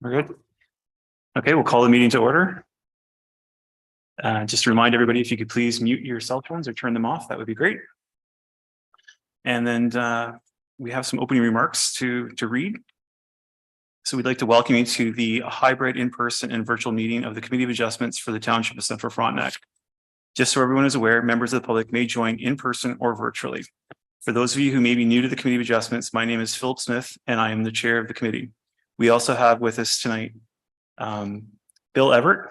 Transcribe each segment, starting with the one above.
We're good. Okay, we'll call the meeting to order. Just to remind everybody, if you could please mute your cell phones or turn them off, that would be great. And then we have some opening remarks to read. So we'd like to welcome you to the hybrid in-person and virtual meeting of the Committee of Adjustments for the Township of Central Frontenac. Just so everyone is aware, members of the public may join in person or virtually. For those of you who may be new to the Committee of Adjustments, my name is Philip Smith and I am the chair of the committee. We also have with us tonight Bill Everett,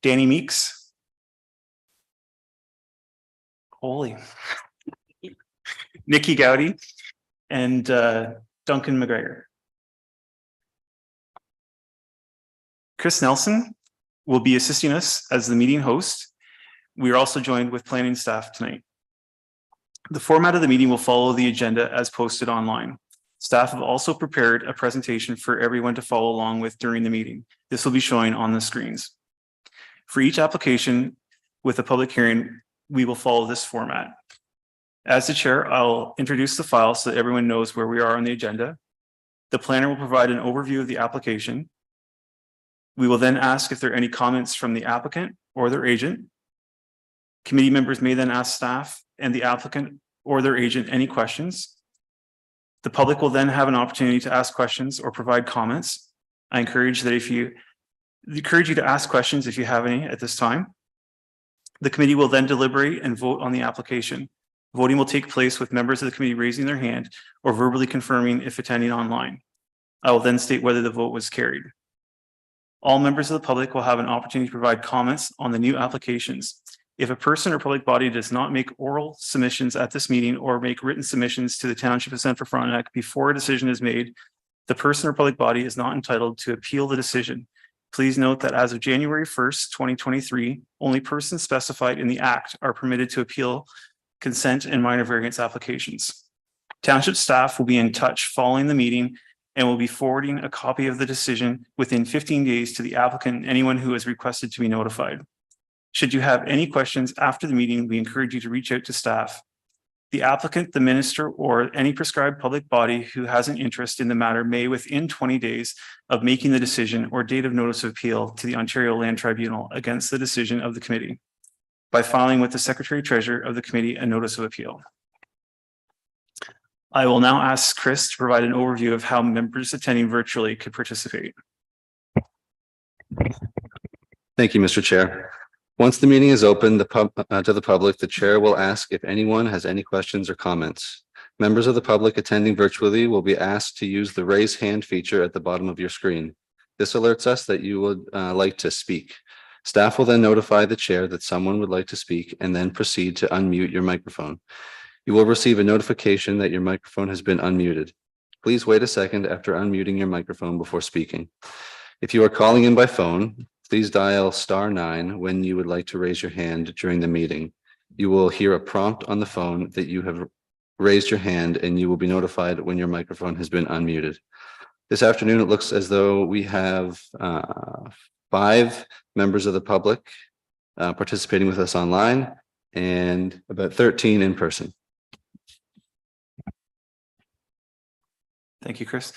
Danny Meeks, Nikki Gowdy, and Duncan McGregor. Chris Nelson will be assisting us as the meeting host. We are also joined with planning staff tonight. The format of the meeting will follow the agenda as posted online. Staff have also prepared a presentation for everyone to follow along with during the meeting. This will be showing on the screens. For each application with a public hearing, we will follow this format. As the chair, I'll introduce the file so that everyone knows where we are on the agenda. The planner will provide an overview of the application. We will then ask if there are any comments from the applicant or their agent. Committee members may then ask staff and the applicant or their agent any questions. The public will then have an opportunity to ask questions or provide comments. I encourage you to ask questions if you have any at this time. The committee will then deliberate and vote on the application. Voting will take place with members of the committee raising their hand or verbally confirming if attending online. I will then state whether the vote was carried. All members of the public will have an opportunity to provide comments on the new applications. If a person or public body does not make oral submissions at this meeting or make written submissions to the Township of Central Frontenac before a decision is made, the person or public body is not entitled to appeal the decision. Please note that as of January 1st, 2023, only persons specified in the Act are permitted to appeal consent and minor variance applications. Township staff will be in touch following the meeting and will be forwarding a copy of the decision within 15 days to the applicant and anyone who has requested to be notified. Should you have any questions after the meeting, we encourage you to reach out to staff. The applicant, the minister, or any prescribed public body who has an interest in the matter may, within 20 days of making the decision or date of notice of appeal to the Ontario Land Tribunal against the decision of the committee, by filing with the Secretary Treasurer of the committee a notice of appeal. I will now ask Chris to provide an overview of how members attending virtually could participate. Thank you, Mr. Chair. Once the meeting is open to the public, the chair will ask if anyone has any questions or comments. Members of the public attending virtually will be asked to use the raise hand feature at the bottom of your screen. This alerts us that you would like to speak. Staff will then notify the chair that someone would like to speak and then proceed to unmute your microphone. You will receive a notification that your microphone has been unmuted. Please wait a second after unmuting your microphone before speaking. If you are calling in by phone, please dial *9 when you would like to raise your hand during the meeting. You will hear a prompt on the phone that you have raised your hand and you will be notified when your microphone has been unmuted. This afternoon, it looks as though we have 5 members of the public participating with us online and about 13 in person. Thank you, Chris.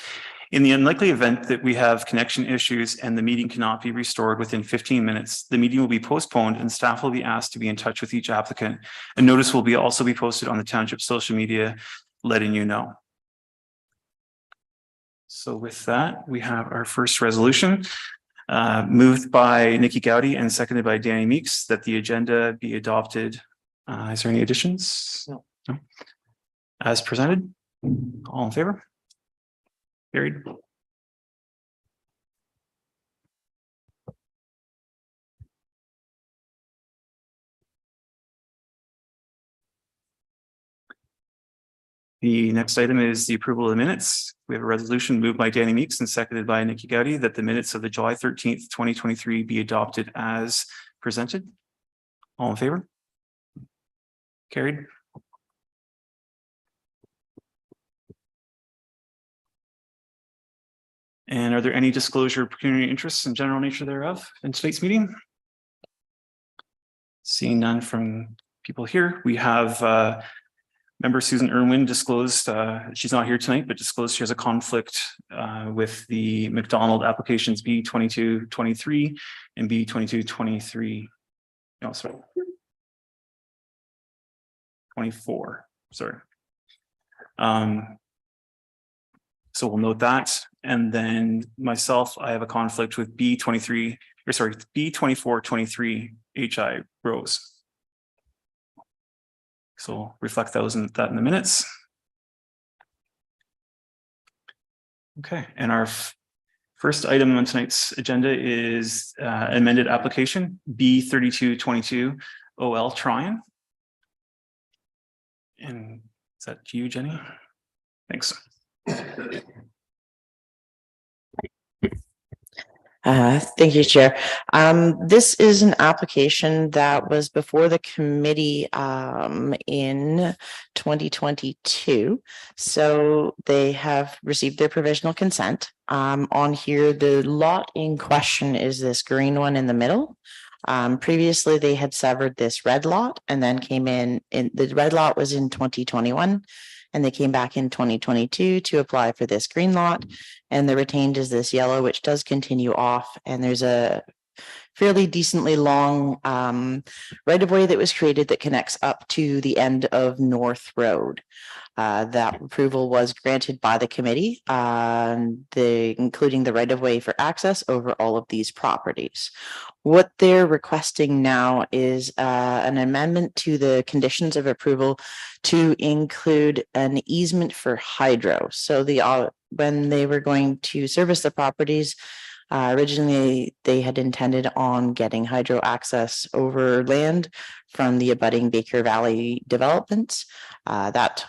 In the unlikely event that we have connection issues and the meeting cannot be restored within 15 minutes, the meeting will be postponed and staff will be asked to be in touch with each applicant. A notice will also be posted on the township social media, letting you know. So with that, we have our first resolution, moved by Nikki Gowdy and seconded by Danny Meeks, that the agenda be adopted. Is there any additions? No. As presented, all in favor? Carried. The next item is the approval of the minutes. We have a resolution moved by Danny Meeks and seconded by Nikki Gowdy that the minutes of the July 13th, 2023 be adopted as presented. All in favor? Carried. And are there any disclosure of pecuniary interests and general nature thereof in today's meeting? Seeing none from people here, we have Member Susan Irwin disclosed, she's not here tonight, but disclosed she has a conflict with the McDonald applications B2223 and B2223. No, sorry. 24, sorry. So we'll note that. And then myself, I have a conflict with B2423 HI Rose. So we'll reflect that in the minutes. Okay, and our first item on tonight's agenda is amended application B3222 OL Tryon. And is that you, Jenny? Thanks. Thank you, Chair. This is an application that was before the committee in 2022. So they have received their provisional consent. On here, the lot in question is this green one in the middle. Previously, they had severed this red lot and then came in the red lot was in 2021. And they came back in 2022 to apply for this green lot. And the retained is this yellow, which does continue off. And there's a fairly decently long right of way that was created that connects up to the end of North Road. That approval was granted by the committee, including the right of way for access over all of these properties. What they're requesting now is an amendment to the conditions of approval to include an easement for hydro. So when they were going to service the properties, originally they had intended on getting hydro access over land from the abutting Baker Valley developments. That,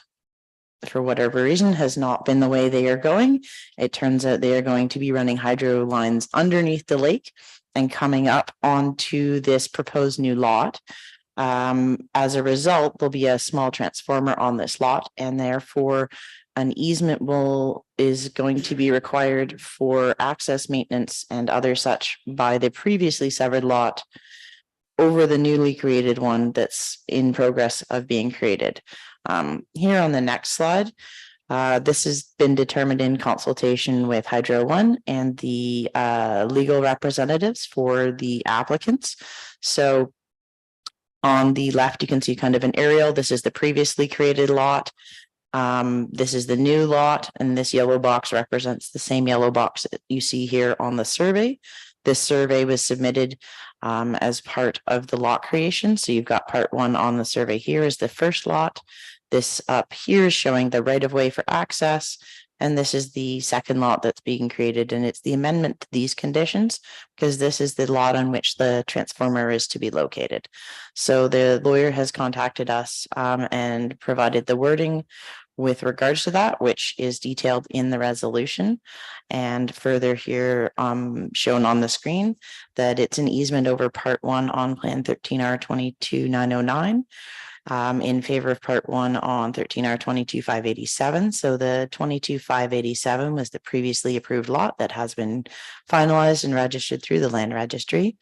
for whatever reason, has not been the way they are going. It turns out they are going to be running hydro lines underneath the lake and coming up onto this proposed new lot. As a result, there'll be a small transformer on this lot, and therefore an easement is going to be required for access, maintenance, and other such by the previously severed lot over the newly created one that's in progress of being created. Here on the next slide, this has been determined in consultation with Hydro One and the legal representatives for the applicants. So on the left, you can see kind of an aerial. This is the previously created lot. This is the new lot, and this yellow box represents the same yellow box that you see here on the survey. This survey was submitted as part of the lot creation. So you've got part one on the survey here is the first lot. This up here is showing the right of way for access. And this is the second lot that's being created. And it's the amendment to these conditions because this is the lot on which the transformer is to be located. So the lawyer has contacted us and provided the wording with regards to that, which is detailed in the resolution. And further here shown on the screen that it's an easement over part one on plan 13R22909 in favor of part one on 13R22587. So the 22587 was the previously approved lot that has been finalized and registered through the land registry.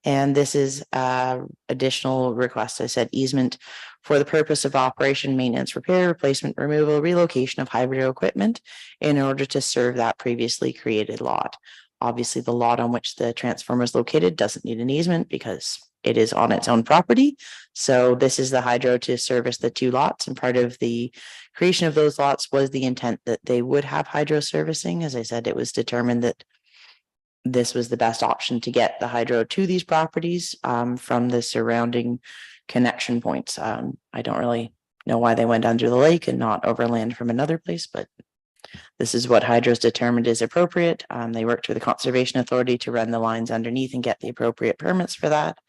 And this is additional request. I said easement for the purpose of operation, maintenance, repair, replacement, removal, relocation of hydro equipment in order to serve that previously created lot. Obviously, the lot on which the transformer is located doesn't need an easement because it is on its own property. So this is the hydro to service the two lots. And part of the creation of those lots was the intent that they would have hydro servicing. As I said, it was determined that this was the best option to get the hydro to these properties from the surrounding connection points. I don't really know why they went under the lake and not overland from another place, but this is what Hydro's determined is appropriate. They worked with the Conservation Authority to run the lines underneath and get the appropriate permits for that.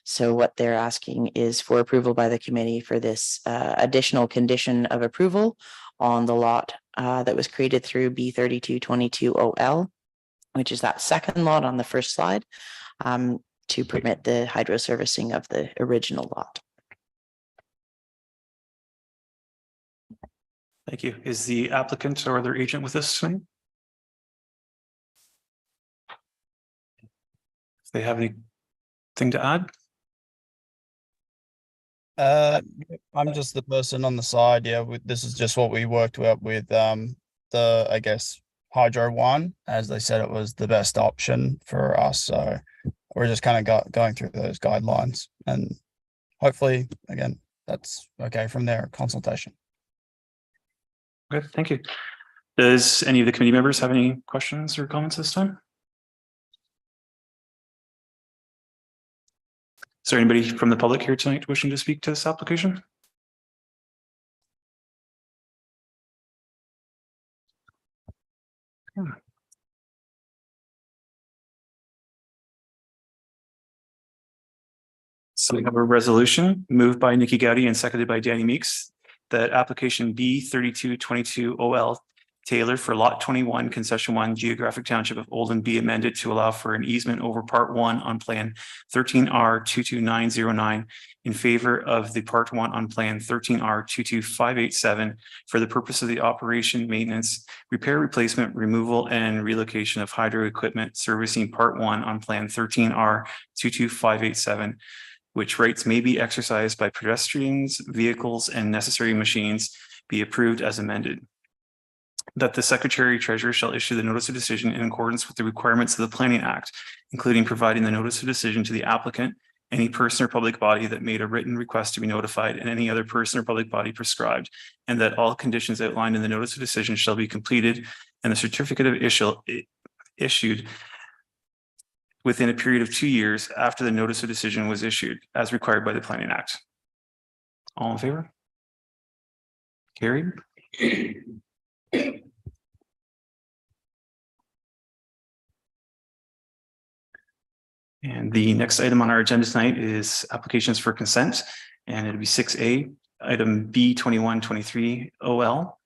So what they're asking is for approval by the committee for this additional condition of approval on the lot that was created through B3222OL, which is that second lot on the first slide, to permit the hydro servicing of the original lot. Thank you. Is the applicant or their agent with us tonight? If they have anything to add? I'm just the person on the side. Yeah, this is just what we worked out with the, I guess, Hydro One, as they said it was the best option for us. So we're just kind of going through those guidelines, and hopefully, again, that's okay from their consultation. Okay, thank you. Does any of the committee members have any questions or comments this time? Is there anybody from the public here tonight wishing to speak to this application? So we have a resolution moved by Nikki Gowdy and seconded by Danny Meeks that application B 3222 OL Taylor for lot 21, concession 1, geographic township of Olden be amended to allow for an easement over part 1 on plan 13R 22909 in favor of the part 1 on plan 13R 22587 for the purpose of the operation, maintenance, repair, replacement, removal, and relocation of hydro equipment servicing part 1 on plan 13R 22587, which rights may be exercised by pedestrians, vehicles, and necessary machines be approved as amended. That the Secretary Treasurer shall issue the notice of decision in accordance with the requirements of the Planning Act, including providing the notice of decision to the applicant, any person or public body that made a written request to be notified, and any other person or public body prescribed, and that all conditions outlined in the notice of decision shall be completed and the certificate of issued within a period of 2 years after the notice of decision was issued, as required by the Planning Act. All in favor? Carried. And the next item on our agenda tonight is applications for consent, and it'll be 6A, item B 2123 OL.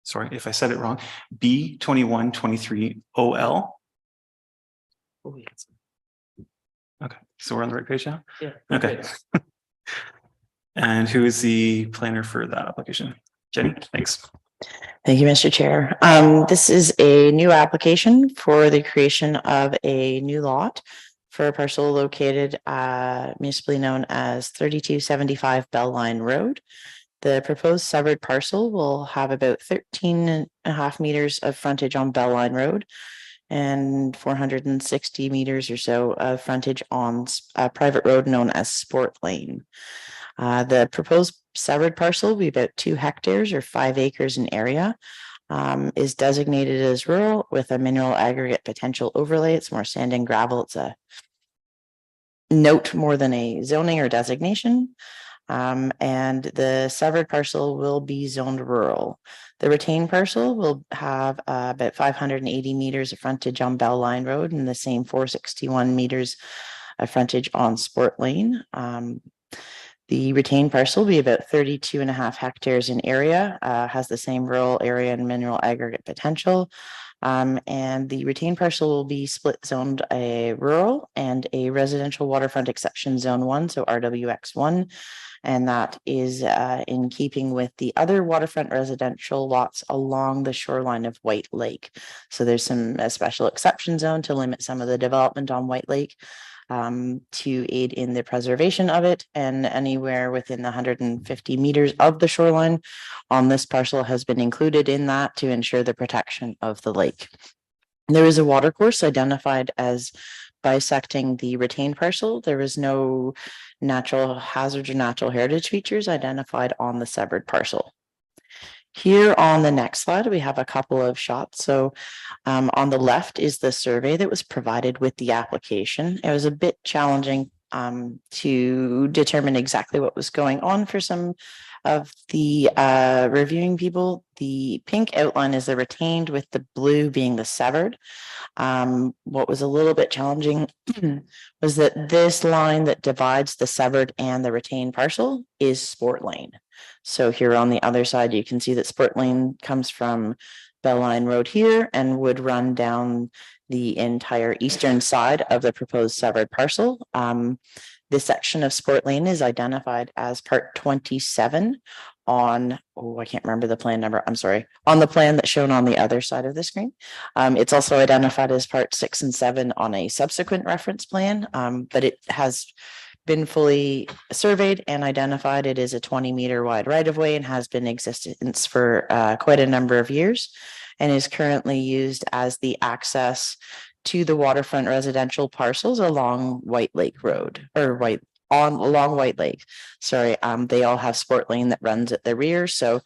Sorry if I said it wrong. B 2123 OL. Okay, so we're on the right page now? Yeah. Okay. And who is the planner for that application? Jenny, thanks. Thank you, Mr. Chair. This is a new application for the creation of a new lot for a parcel located municipally known as 3275 Bellline Road. The proposed severed parcel will have about 13.5 meters of frontage on Bellline Road and 460 meters or so of frontage on a private road known as Sport Lane. The proposed severed parcel will be about 2 hectares or 5 acres in area, is designated as rural with a mineral aggregate potential overlay. It's more sand and gravel. It's a note more than a zoning or designation. And the severed parcel will be zoned rural. The retained parcel will have about 580 meters of frontage on Bellline Road and the same 461 meters of frontage on Sport Lane. The retained parcel will be about 32.5 hectares in area, has the same rural area and mineral aggregate potential. And the retained parcel will be split zoned a rural and a residential waterfront exception zone 1, so RWX1. And that is in keeping with the other waterfront residential lots along the shoreline of White Lake. So there's a special exception zone to limit some of the development on White Lake, to aid in the preservation of it, and anywhere within the 150 meters of the shoreline on this parcel has been included in that to ensure the protection of the lake. There is a water course identified as bisecting the retained parcel. There is no natural hazards or natural heritage features identified on the severed parcel. Here on the next slide, we have a couple of shots. So on the left is the survey that was provided with the application. It was a bit challenging to determine exactly what was going on for some of the reviewing people. The pink outline is the retained with the blue being the severed. What was a little bit challenging was that this line that divides the severed and the retained parcel is Sport Lane. So here on the other side, you can see that Sport Lane comes from Bellline Road here and would run down the entire eastern side of the proposed severed parcel. This section of Sport Lane is identified as part 27 on, oh, I can't remember the plan number, I'm sorry, on the plan that's shown on the other side of the screen. It's also identified as part 6 and 7 on a subsequent reference plan, but it has been fully surveyed and identified. It is a 20-meter wide right of way and has been in existence for quite a number of years and is currently used as the access to the waterfront residential parcels along White Lake Road or along White Lake. Sorry, they all have sport lane that runs at the rear. So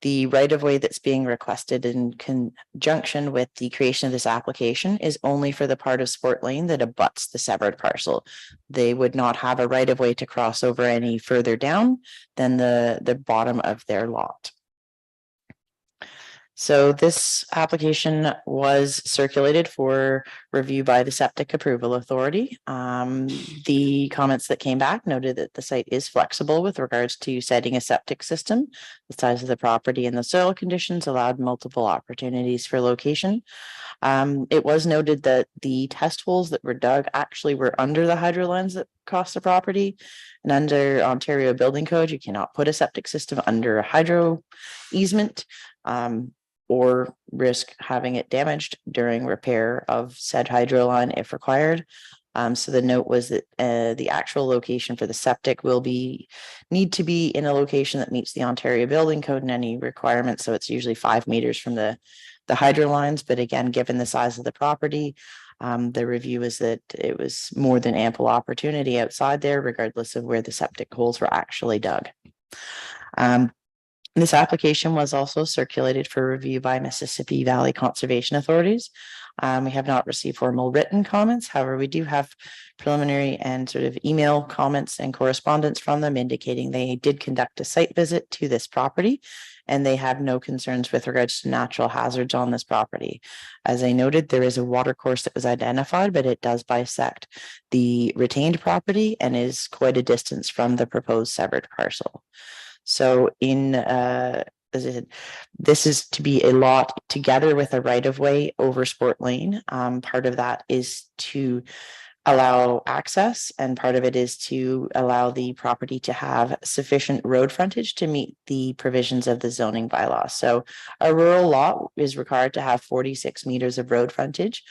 the right of way that's being requested in conjunction with the creation of this application is only for the part of sport lane that abuts the severed parcel. They would not have a right of way to cross over any further down than the bottom of their lot. So this application was circulated for review by the Septic Approval Authority. The comments that came back noted that the site is flexible with regards to setting a septic system. The size of the property and the soil conditions allowed multiple opportunities for location. It was noted that the test holes that were dug actually were under the hydro lines that cross the property. And under Ontario Building Code, you cannot put a septic system under a hydro easement. Or risk having it damaged during repair of said hydro line if required. So the note was that the actual location for the septic will need to be in a location that meets the Ontario Building Code and any requirements. So it's usually 5 meters from the hydro lines. But again, given the size of the property, the review is that it was more than ample opportunity outside there, regardless of where the septic holes were actually dug. This application was also circulated for review by Mississippi Valley Conservation Authorities. We have not received formal written comments. However, we do have preliminary and sort of email comments and correspondence from them indicating they did conduct a site visit to this property and they have no concerns with regards to natural hazards on this property. As I noted, there is a water course that was identified, but it does bisect the retained property and is quite a distance from the proposed severed parcel. So this is to be a lot together with a right of way over sport lane. Part of that is to allow access and part of it is to allow the property to have sufficient road frontage to meet the provisions of the zoning bylaw. So a rural lot is required to have 46 meters of road frontage.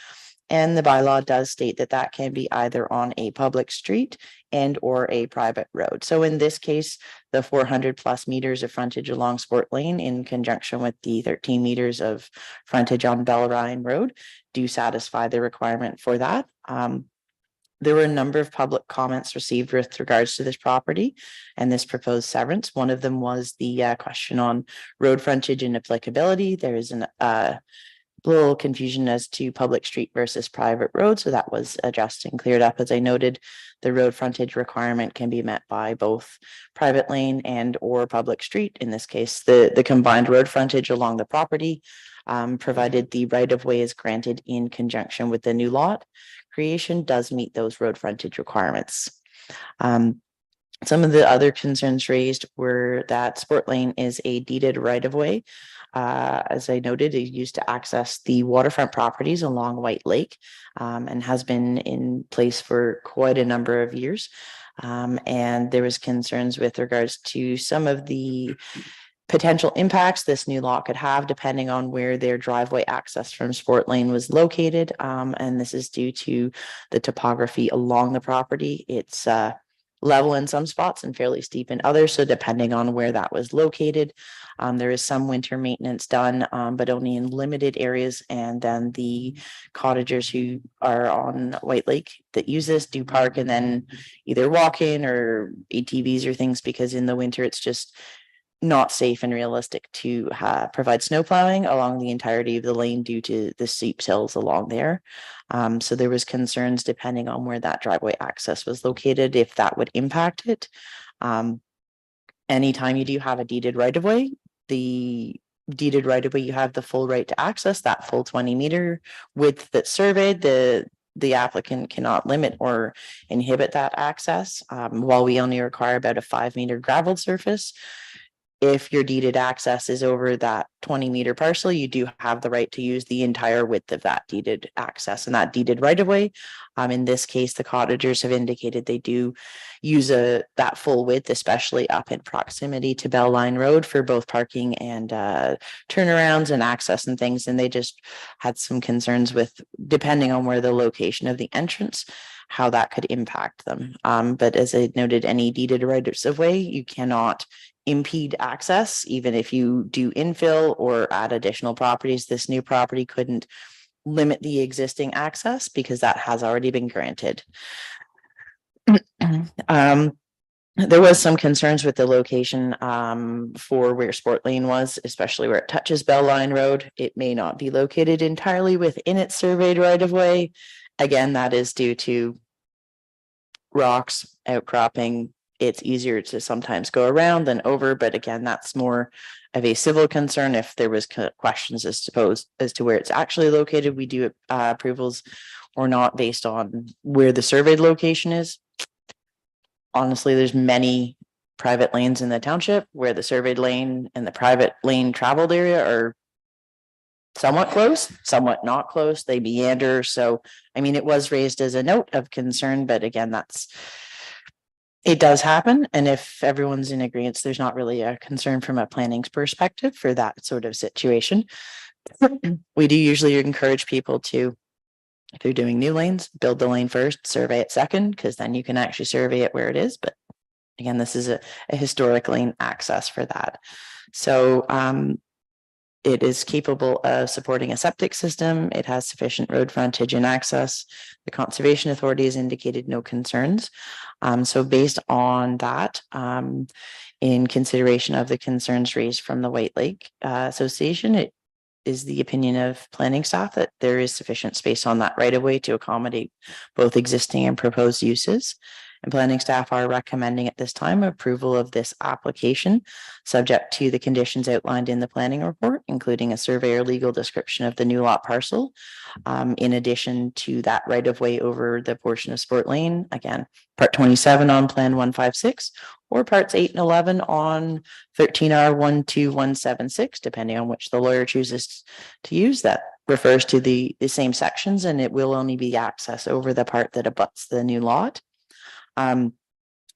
And the bylaw does state that that can be either on a public street and or a private road. So in this case, the 400 plus meters of frontage along Sport Lane in conjunction with the 13 meters of frontage on Bellarine Road do satisfy the requirement for that. There were a number of public comments received with regards to this property and this proposed severance. One of them was the question on road frontage and applicability. There is a little confusion as to public street versus private road. So that was addressed and cleared up. As I noted, the road frontage requirement can be met by both private lane and or public street. In this case, the combined road frontage along the property, provided the right of way is granted in conjunction with the new lot creation, does meet those road frontage requirements. Some of the other concerns raised were that Sport Lane is a deeded right of way. As I noted, is used to access the waterfront properties along White Lake and has been in place for quite a number of years. And there was concerns with regards to some of the potential impacts this new lot could have depending on where their driveway access from Sport Lane was located. And this is due to the topography along the property. It's level in some spots and fairly steep in others. So depending on where that was located, there is some winter maintenance done, but only in limited areas. And then the cottagers who are on White Lake that use this do park and then either walk in or ATVs or things, because in the winter it's just not safe and realistic to provide snow plowing along the entirety of the lane due to the steep hills along there. So there was concerns depending on where that driveway access was located, if that would impact it. Anytime you do have a deeded right of way, the deeded right of way, you have the full right to access that full 20-meter width that's surveyed. The applicant cannot limit or inhibit that access. While we only require about a 5-meter gravel surface, if your deeded access is over that 20-meter parcel, you do have the right to use the entire width of that deeded access and that deeded right of way. In this case, the cottagers have indicated they do use that full width, especially up in proximity to Bell Line Road for both parking and turnarounds and access and things. And they just had some concerns with, depending on where the location of the entrance, how that could impact them. But as I noted, any deeded rights of way, you cannot impede access, even if you do infill or add additional properties. This new property couldn't limit the existing access because that has already been granted. There was some concerns with the location for where Sport Lane was, especially where it touches Bell Line Road. It may not be located entirely within its surveyed right of way. Again, that is due to rocks, outcropping. It's easier to sometimes go around than over, but again, that's more of a civil concern. If there was questions as to where it's actually located, we do approvals or not based on where the surveyed location is. Honestly, there's many private lanes in the township where the surveyed lane and the private lane traveled area are somewhat close, somewhat not close. They meander. So, I mean, it was raised as a note of concern, but again, it does happen. And if everyone's in agreement, there's not really a concern from a planning perspective for that sort of situation. We do usually encourage people to, if they're doing new lanes, build the lane first, survey it second, because then you can actually survey it where it is. But again, this is a historic lane access for that. So it is capable of supporting a septic system. It has sufficient road frontage and access. The Conservation Authority has indicated no concerns. So based on that, in consideration of the concerns raised from the White Lake Association, it is the opinion of planning staff that there is sufficient space on that right of way to accommodate both existing and proposed uses. And planning staff are recommending at this time approval of this application, subject to the conditions outlined in the planning report, including a surveyor legal description of the new lot parcel. In addition to that right of way over the portion of Sport Lane, again, part 27 on plan 156, or parts 8 and 11 on 13R12176, depending on which the lawyer chooses to use. That refers to the same sections, and it will only be access over the part that abuts the new lot. In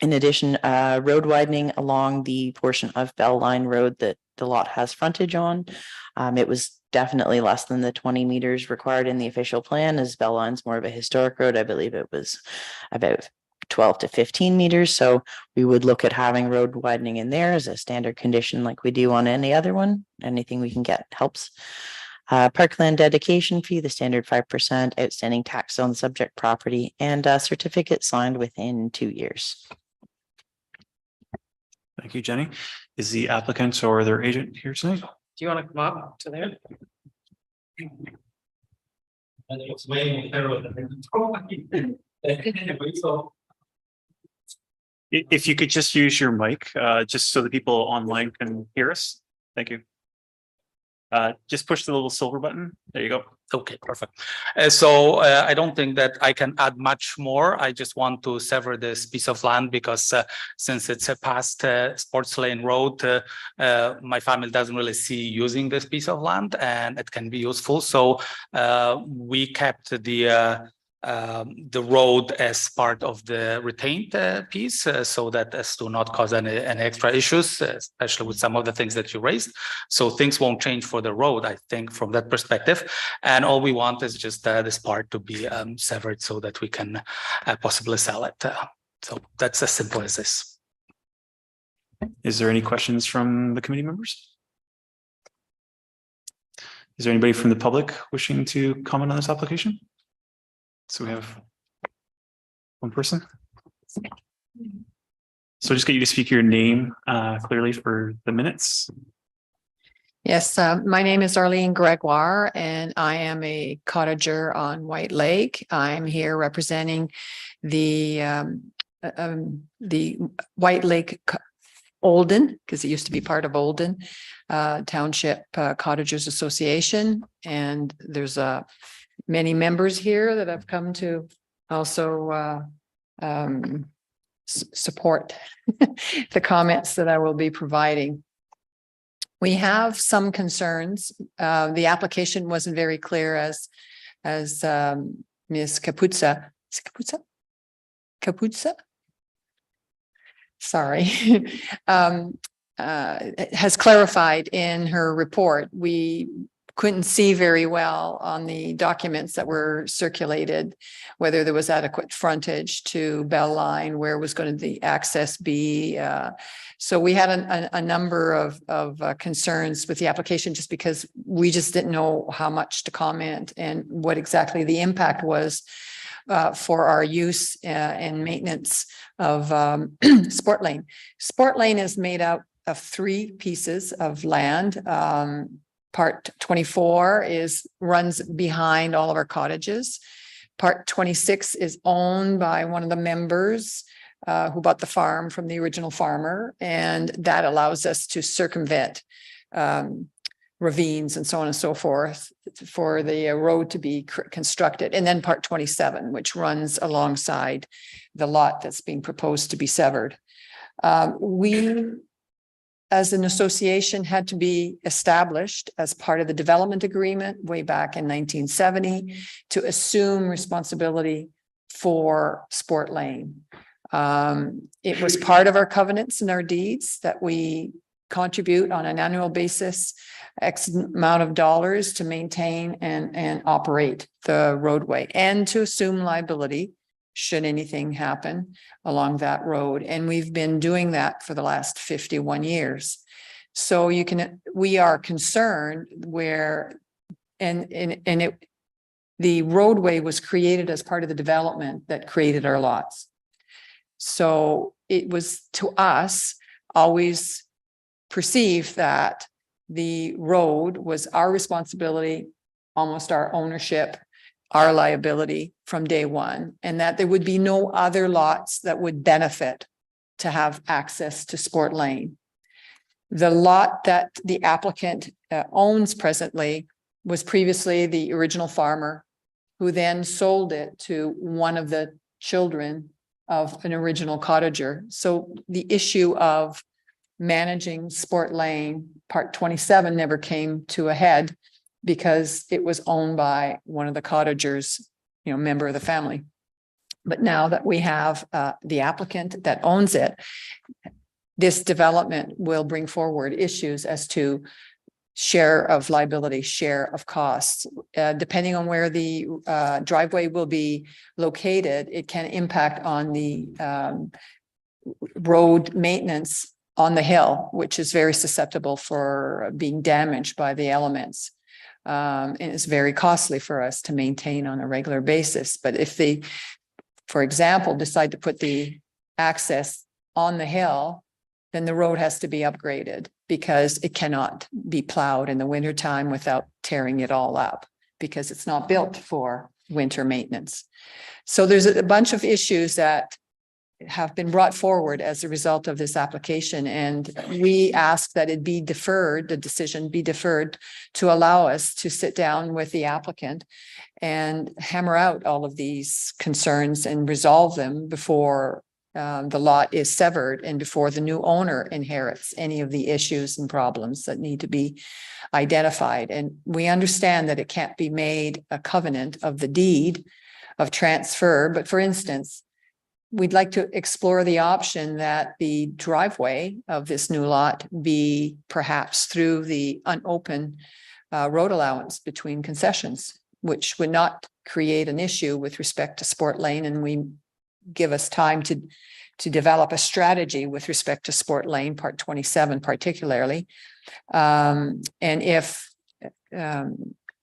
addition, road widening along the portion of Bell Line Road that the lot has frontage on. It was definitely less than the 20 meters required in the official plan, as Bell Line's more of a historic road. I believe it was about 12 to 15 meters. So we would look at having road widening in there as a standard condition like we do on any other one. Anything we can get helps. Parkland dedication fee, the standard 5%, outstanding tax on subject property, and a certificate signed within 2 years. Thank you, Jenny. Is the applicant or their agent here tonight? Do you want to come up to there? If you could just use your mic, just so the people online can hear us. Thank you. Just push the little silver button. There you go. Okay, perfect. So I don't think that I can add much more. I just want to sever this piece of land because since it's a past sports lane road, my family doesn't really see using this piece of land, and it can be useful. So we kept the road as part of the retained piece, so that as to not cause any extra issues, especially with some of the things that you raised. So things won't change for the road, I think, from that perspective. And all we want is just this part to be severed so that we can possibly sell it. So that's as simple as this. Is there any questions from the committee members? Is there anybody from the public wishing to comment on this application? So we have one person. So just get you to speak your name clearly for the minutes. Yes, my name is Arlene Gregoire, and I am a cottager on White Lake. I'm here representing the White Lake Olden, because it used to be part of Olden Township Cottagers Association, and there's many members here that have come to also support the comments that I will be providing. We have some concerns. The application wasn't very clear as Ms. Capuzza. Is it Capuzza? Sorry. Has clarified in her report. We couldn't see very well on the documents that were circulated whether there was adequate frontage to Bell Line, where was going to the access be. So we had a number of concerns with the application, just because we just didn't know how much to comment and what exactly the impact was for our use and maintenance of Sport Lane. Sport Lane is made out of 3 pieces of land. Part 24 runs behind all of our cottages. Part 26 is owned by one of the members who bought the farm from the original farmer, and that allows us to circumvent ravines and so on and so forth for the road to be constructed. And then part 27, which runs alongside the lot that's being proposed to be severed. We, as an association, had to be established as part of the development agreement way back in 1970 to assume responsibility for Sport Lane. It was part of our covenants and our deeds that we contribute on an annual basis X amount of dollars to maintain and operate the roadway, and to assume liability should anything happen along that road. And we've been doing that for the last 51 years. So we are concerned where, the roadway was created as part of the development that created our lots. So it was, to us, always perceived that the road was our responsibility, almost our ownership, our liability from day one, and that there would be no other lots that would benefit to have access to Sport Lane. The lot that the applicant owns presently was previously the original farmer, who then sold it to one of the children of an original cottager. So the issue of managing Sport Lane, part 27, never came to a head because it was owned by one of the cottagers, member of the family. But now that we have the applicant that owns it, this development will bring forward issues as to share of liability, share of costs. Depending on where the driveway will be located, it can impact on the road maintenance on the hill, which is very susceptible for being damaged by the elements. And it's very costly for us to maintain on a regular basis. But if they, for example, decide to put the access on the hill, then the road has to be upgraded, because it cannot be plowed in the wintertime without tearing it all up, because it's not built for winter maintenance. So there's a bunch of issues that have been brought forward as a result of this application, and we ask that it be deferred, the decision be deferred, to allow us to sit down with the applicant and hammer out all of these concerns and resolve them before the lot is severed and before the new owner inherits any of the issues and problems that need to be identified. And we understand that it can't be made a covenant of the deed of transfer, but for instance, we'd like to explore the option that the driveway of this new lot be perhaps through the unopened road allowance between concessions, which would not create an issue with respect to Sport Lane, and we give us time to develop a strategy with respect to Sport Lane, part 27 particularly. And if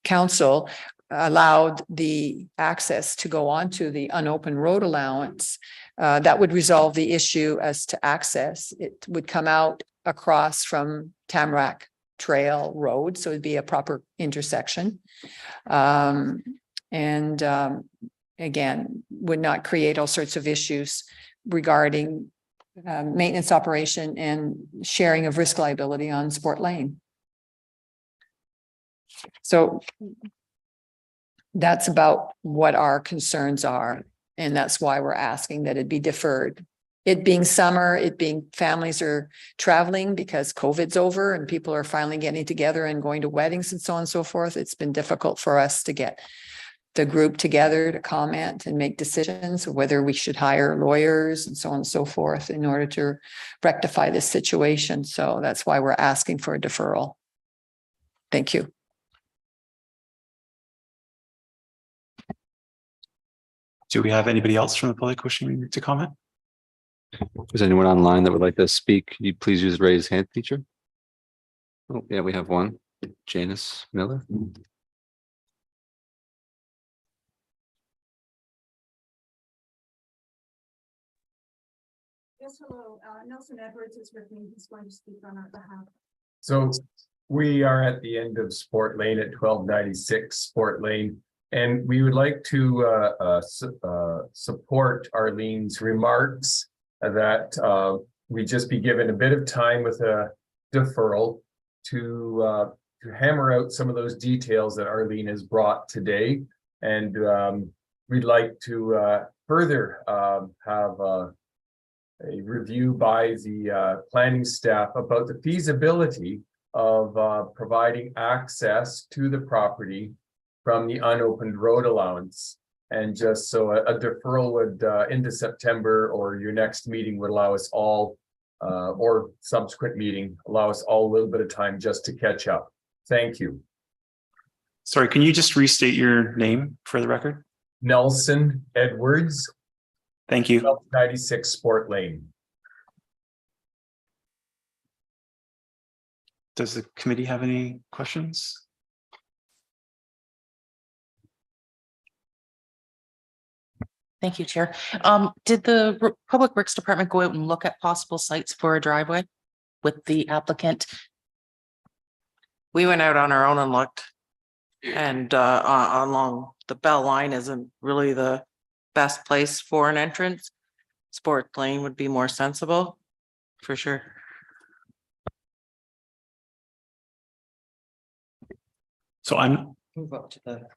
council allowed the access to go onto the unopened road allowance, that would resolve the issue as to access. It would come out across from Tamarack Trail Road, so it'd be a proper intersection. Again, would not create all sorts of issues regarding maintenance operation and sharing of risk liability on Sport Lane. So that's about what our concerns are, and that's why we're asking that it be deferred it being summer, it being families are traveling because COVID's over and people are finally getting together and going to weddings and so on and so forth. It's been difficult for us to get the group together to comment and make decisions, whether we should hire lawyers and so on and so forth in order to rectify this situation. So that's why we're asking for a deferral. Thank you. Do we have anybody else from the public wishing to comment? Is anyone online that would like to speak? Can you please use the raise hand feature? Oh, yeah, we have one. Janice Miller. Yes, hello. Nelson Edwards is with me. He's going to speak on our behalf. So we are at the end of Sport Lane at 1296 Sport Lane, and we would like to support Arlene's remarks that we just be given a bit of time with a deferral to hammer out some of those details that Arlene has brought today. And we'd like to further have a review by the planning staff about the feasibility of providing access to the property from the unopened road allowance. And just so a deferral would into September or your next meeting would allow us all, or subsequent meeting, allow us all a little bit of time just to catch up. Thank you. Sorry, can you just restate your name for the record? Nelson Edwards, Thank you. 1296 Sport Lane. Does the committee have any questions? Thank you, Chair. Did the Public Works Department go out and look at possible sites for a driveway with the applicant? We went out on our own and looked, and along the Bell Line isn't really the best place for an entrance. Sport Lane would be more sensible, for sure. So I'm, Move up to the.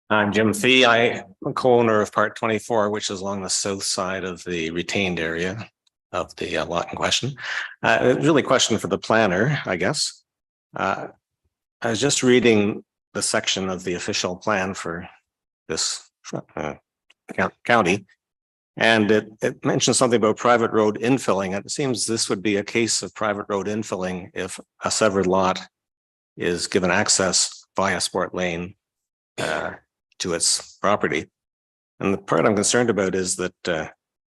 I'm Jim Fee. I'm co-owner of Part 24, which is along the south side of the retained area of the lot in question. Really a question for the planner, I guess. I was just reading the section of the official plan for this county, and it mentions something about private road infilling. And it seems this would be a case of private road infilling if a severed lot is given access via Sport Lane to its property. And the part I'm concerned about is that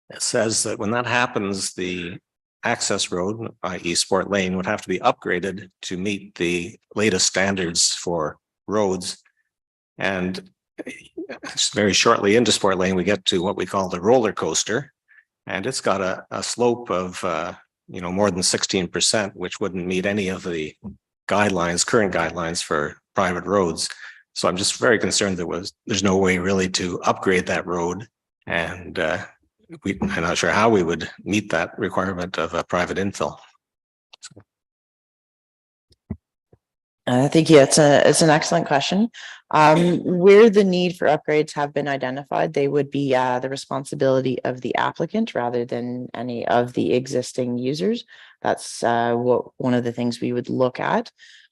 it says that when that happens, the access road, i.e. Sport Lane, would have to be upgraded to meet the latest standards for roads. And very shortly into Sport Lane, we get to what we call the roller coaster. And it's got a slope of more than 16%, which wouldn't meet any of the guidelines, current guidelines for private roads. So I'm just very concerned there's no way really to upgrade that road. And I'm not sure how we would meet that requirement of a private infill. I think, yeah, it's an excellent question. Where the need for upgrades have been identified, they would be the responsibility of the applicant rather than any of the existing users. That's one of the things we would look at.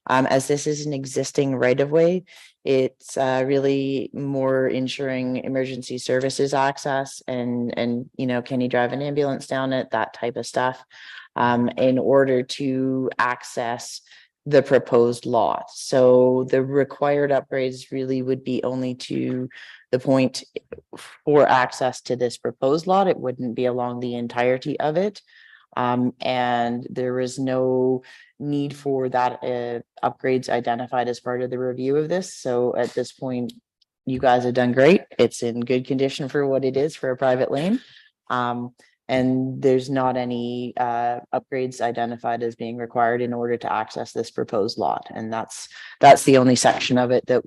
As this is an existing right of way, it's really more ensuring emergency services access and can you drive an ambulance down it, that type of stuff, in order to access the proposed lot. So the required upgrades really would be only to the point for access to this proposed lot. It wouldn't be along the entirety of it. And there is no need for that upgrades identified as part of the review of this. So at this point, you guys have done great. It's in good condition for what it is for a private lane. And there's not any upgrades identified as being required in order to access this proposed lot. And that's the only section of it that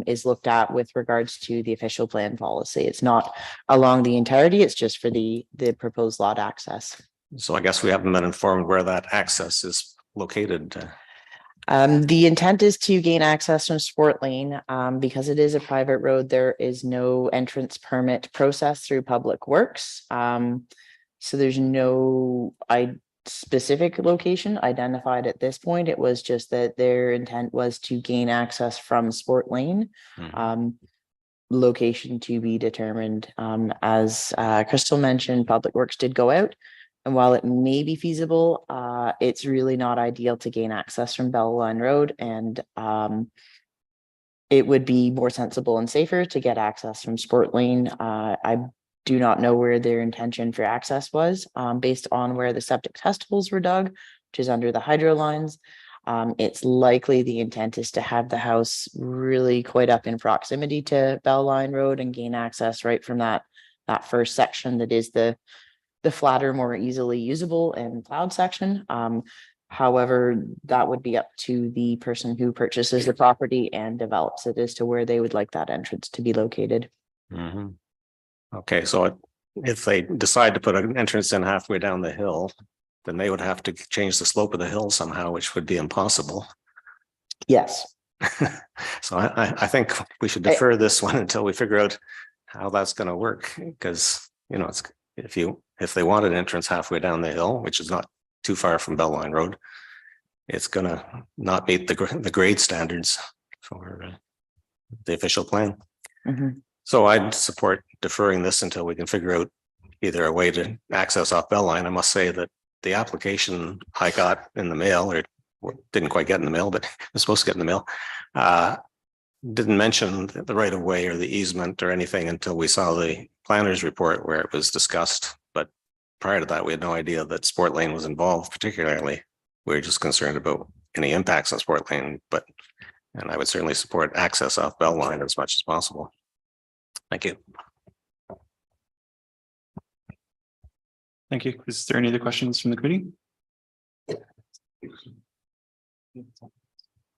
is looked at with regards to the official plan policy. It's not along the entirety, it's just for the proposed lot access. So I guess we haven't been informed where that access is located. The intent is to gain access from Sport Lane. Because it is a private road, there is no entrance permit process through Public Works. So there's no specific location identified at this point. It was just that their intent was to gain access from Sport Lane. Location to be determined. As Crystal mentioned, Public Works did go out. And while it may be feasible, it's really not ideal to gain access from Bell Line Road. And it would be more sensible and safer to get access from Sport Lane. I do not know where their intention for access was, based on where the septic test holes were dug, which is under the hydro lines. It's likely the intent is to have the house really quite up in proximity to Bell Line Road and gain access right from that first section that is the flatter, more easily usable and plowed section. However, that would be up to the person who purchases the property and develops it as to where they would like that entrance to be located. Okay, so if they decide to put an entrance in halfway down the hill, then they would have to change the slope of the hill somehow, which would be impossible. Yes. So I think we should defer this one until we figure out how that's going to work, because it's if they want an entrance halfway down the hill, which is not too far from Bell Line Road, it's going to not meet the grade standards for the official plan. So I'd support deferring this until we can figure out either a way to access off Bell Line. I must say that the application I got in the mail, or didn't quite get in the mail, but was supposed to get in the mail, didn't mention the right of way or the easement or anything until we saw the planner's report where it was discussed. But prior to that, we had no idea that Sport Lane was involved particularly. We were just concerned about any impacts on Sport Lane, and I would certainly support access off Bell Line as much as possible. Thank you. Thank you. Is there any other questions from the committee? There's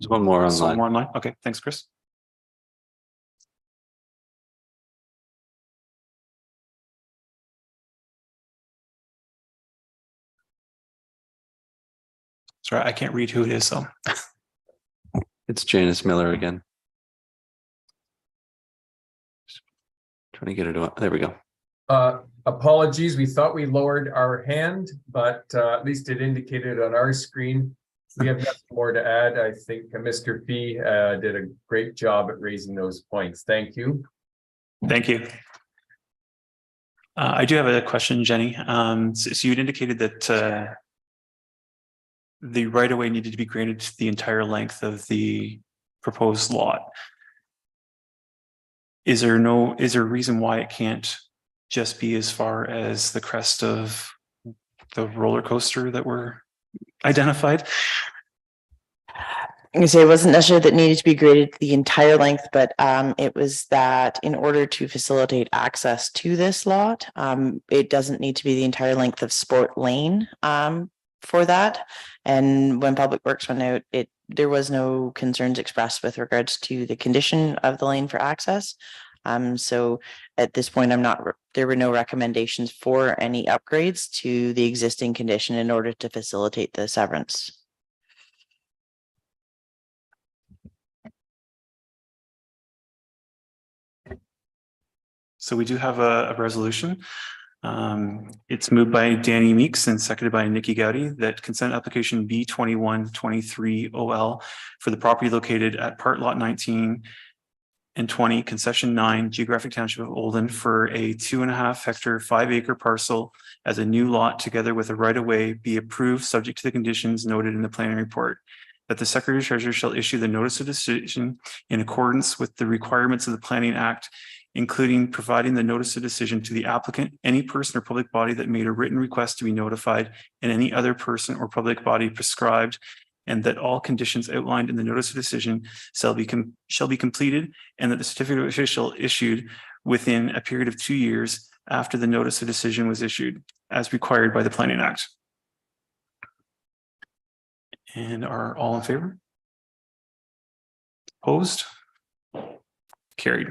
one more online. One more online. Okay, thanks, Chris. Sorry, I can't read who it is, so. It's Janice Miller again. Trying to get her to, there we go. Apologies, we thought we lowered our hand, but at least it indicated on our screen. We have nothing more to add. I think Mr. Fee did a great job at raising those points. Thank you. Thank you. I do have a question, Jenny. So you had indicated that the right-of-way needed to be granted to the entire length of the proposed lot. Is there a reason why it can't just be as far as the crest of the roller coaster that were identified? I say it wasn't necessarily that needed to be graded the entire length, but it was that in order to facilitate access to this lot, it doesn't need to be the entire length of Sport Lane for that. And when Public Works went out, there was no concerns expressed with regards to the condition of the lane for access. So at this point, there were no recommendations for any upgrades to the existing condition in order to facilitate the severance. So we do have a resolution. It's moved by Danny Meeks and seconded by Nikki Gowdy that consent application B2123 OL for the property located at part lot 19 and 20, concession 9, geographic township of Olden, for a 2.5 hectare, 5 acre parcel as a new lot together with a right of way be approved subject to the conditions noted in the planning report. That the Secretary Treasurer shall issue the notice of decision in accordance with the requirements of the Planning Act, including providing the notice of decision to the applicant, any person or public body that made a written request to be notified, and any other person or public body prescribed, and that all conditions outlined in the notice of decision shall be completed, and that the certificate of official issued within a period of 2 years after the notice of decision was issued, as required by the Planning Act. And are all in favor? Opposed? Carried.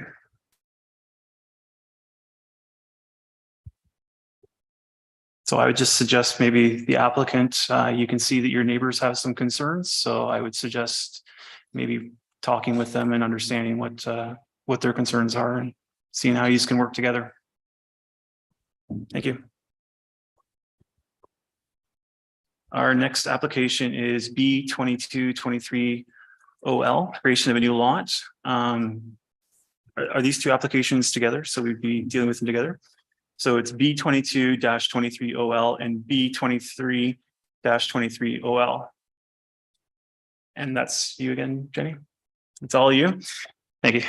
So I would just suggest maybe the applicant, you can see that your neighbors have some concerns. So I would suggest maybe talking with them and understanding what their concerns are and seeing how you can work together. Thank you. Our next application is B 2223 OL, creation of a new lot. Are these two applications together? So we'd be dealing with them together. So it's B 22-23 OL and B 23-23 OL. And that's you again, Jenny. It's all you. Thank you.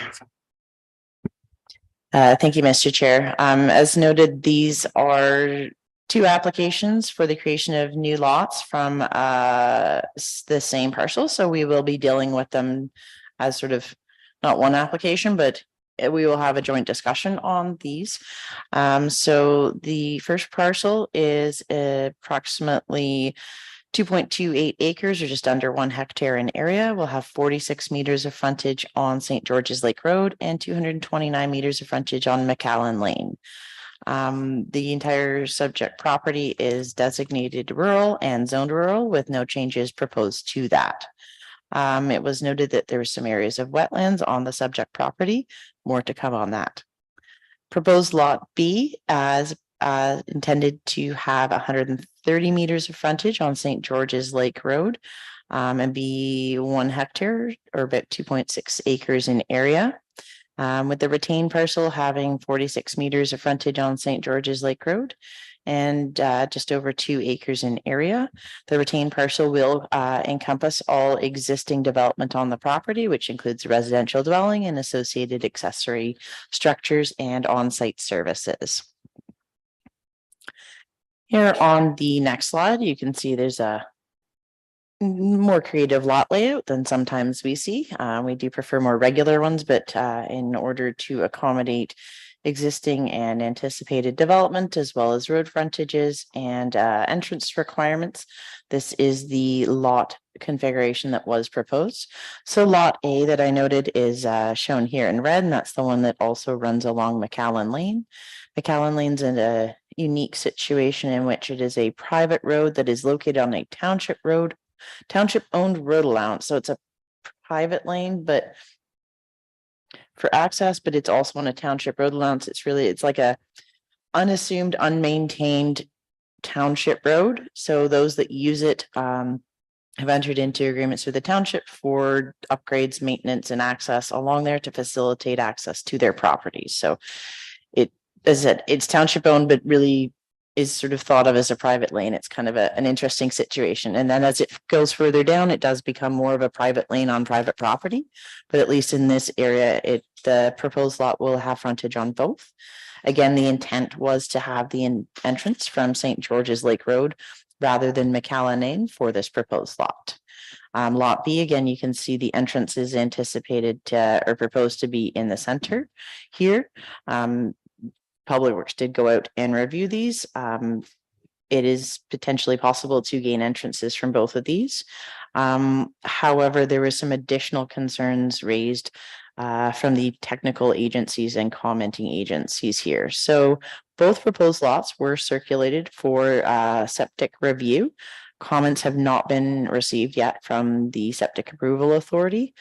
Thank you, Mr. Chair. As noted, these are two applications for the creation of new lots from the same parcel. So we will be dealing with them as sort of not one application, but we will have a joint discussion on these. So the first parcel is approximately 2.28 acres, or just under 1 hectare in area. Will have 46 meters of frontage on St. George's Lake Road and 229 meters of frontage on McAllen Lane. The entire subject property is designated rural and zoned rural with no changes proposed to that. It was noted that there were some areas of wetlands on the subject property. More to come on that. Proposed lot B as intended to have 130 meters of frontage on St. George's Lake Road, and be 1 hectare or about 2.6 acres in area. With the retained parcel having 46 meters of frontage on St. George's Lake Road and just over 2 acres in area. The retained parcel will encompass all existing development on the property, which includes residential dwelling and associated accessory structures and on-site services. Here on the next slide, you can see there's a more creative lot layout than sometimes we see. We do prefer more regular ones, but in order to accommodate existing and anticipated development, as well as road frontages and entrance requirements, this is the lot configuration that was proposed. So lot A that I noted is shown here in red, and that's the one that also runs along McAllen Lane. McAllen Lane's in a unique situation in which it is a private road that is located on a township road, township owned road allowance. So it's a private lane, but for access, but it's also on a township road allowance. It's like a unassumed, unmaintained township road. So those that use it have entered into agreements with the township for upgrades, maintenance, and access along there to facilitate access to their properties. So it's township owned, but really is sort of thought of as a private lane. It's kind of an interesting situation. And then as it goes further down, it does become more of a private lane on private property. But at least in this area, the proposed lot will have frontage on both. Again, the intent was to have the entrance from St. George's Lake Road rather than McAllen Lane for this proposed lot. Lot B, again, you can see the entrance is anticipated to, or proposed to be in the center here. Public Works did go out and review these. It is potentially possible to gain entrances from both of these. However, there were some additional concerns raised from the technical agencies and commenting agencies here. So both proposed lots were circulated for septic review. Comments have not been received yet from the Septic Approval Authority.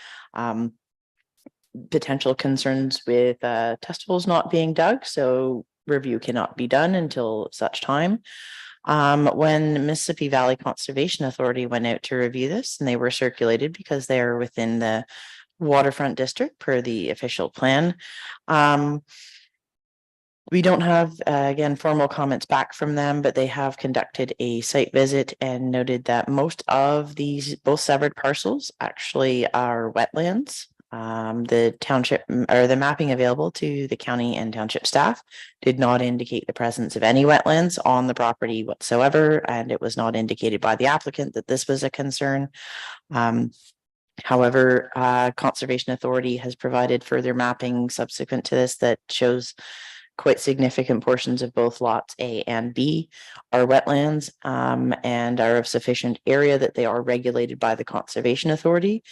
Potential concerns with test holes not being dug, so review cannot be done until such time. When Mississippi Valley Conservation Authority went out to review this, and they were circulated because they are within the waterfront district per the official plan. We don't have, again, formal comments back from them, but they have conducted a site visit and noted that most of these, both severed parcels actually are wetlands. The township or the mapping available to the county and township staff did not indicate the presence of any wetlands on the property whatsoever, and it was not indicated by the applicant that this was a concern. However, Conservation Authority has provided further mapping subsequent to this that shows quite significant portions of both lots A and B are wetlands and are of sufficient area that they are regulated by the Conservation Authority.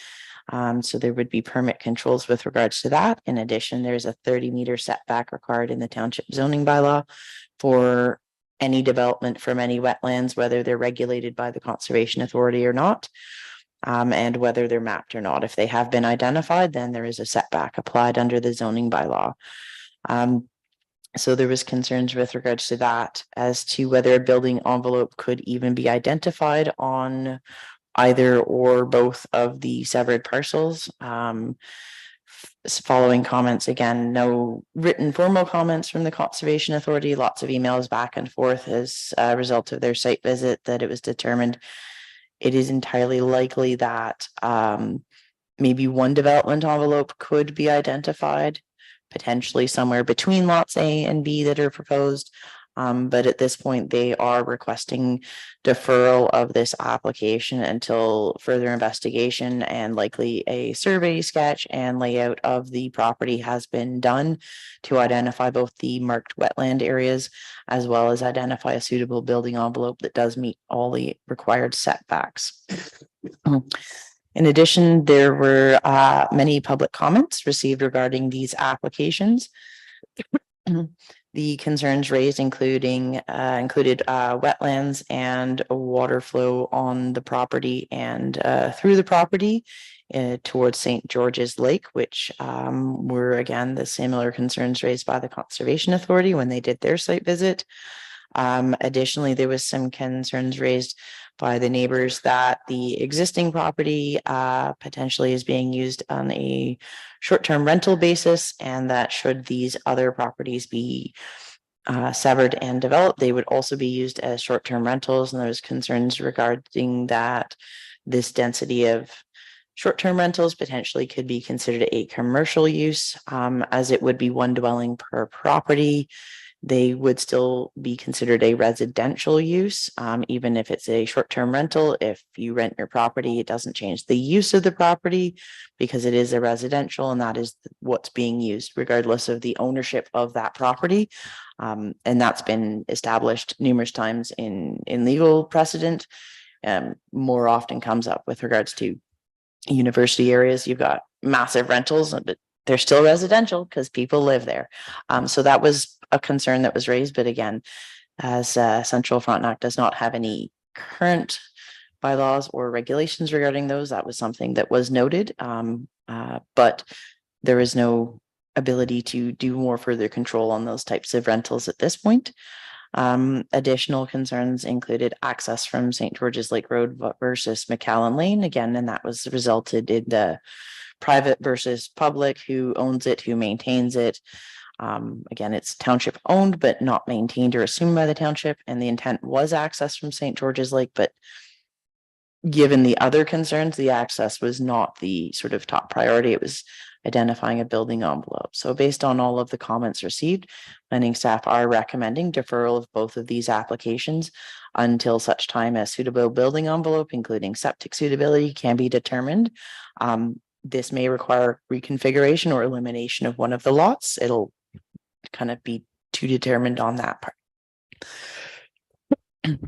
So there would be permit controls with regards to that. In addition, there's a 30-meter setback required in the township zoning bylaw for any development from any wetlands, whether they're regulated by the Conservation Authority or not, and whether they're mapped or not. If they have been identified, then there is a setback applied under the zoning bylaw. So there was concerns with regards to that as to whether a building envelope could even be identified on either or both of the severed parcels. Following comments, again, no written formal comments from the Conservation Authority, lots of emails back and forth as a result of their site visit, that it was determined it is entirely likely that maybe one development envelope could be identified, potentially somewhere between lots A and B that are proposed. But at this point, they are requesting deferral of this application until further investigation and likely a survey sketch and layout of the property has been done to identify both the marked wetland areas as well as identify a suitable building envelope that does meet all the required setbacks. In addition, there were many public comments received regarding these applications. The concerns raised included wetlands and water flow on the property and through the property towards St. George's Lake, which were again the similar concerns raised by the Conservation Authority when they did their site visit. Additionally, there was some concerns raised by the neighbors that the existing property potentially is being used on a short-term rental basis, and that should these other properties be severed and developed, they would also be used as short-term rentals. And there's concerns regarding that this density of short-term rentals potentially could be considered a commercial use, as it would be one dwelling per property. They would still be considered a residential use, even if it's a short-term rental. If you rent your property, it doesn't change the use of the property because it is a residential and that is what's being used regardless of the ownership of that property. And that's been established numerous times in legal precedent. More often comes up with regards to university areas. You've got massive rentals, but they're still residential because people live there. So that was a concern that was raised, but again, as Central Frontenac does not have any current bylaws or regulations regarding those, that was something that was noted, but there is no ability to do more further control on those types of rentals at this point. Additional concerns included access from St. George's Lake Road versus McAllen Lane again, and that was resulted in the private versus public, who owns it, who maintains it. Again, it's township owned, but not maintained or assumed by the township. And the intent was access from St. George's Lake, but given the other concerns, the access was not the sort of top priority. It was identifying a building envelope. So based on all of the comments received, planning staff are recommending deferral of both of these applications until such time as suitable building envelope, including septic suitability, can be determined. This may require reconfiguration or elimination of one of the lots. It'll kind of be to determined on that part.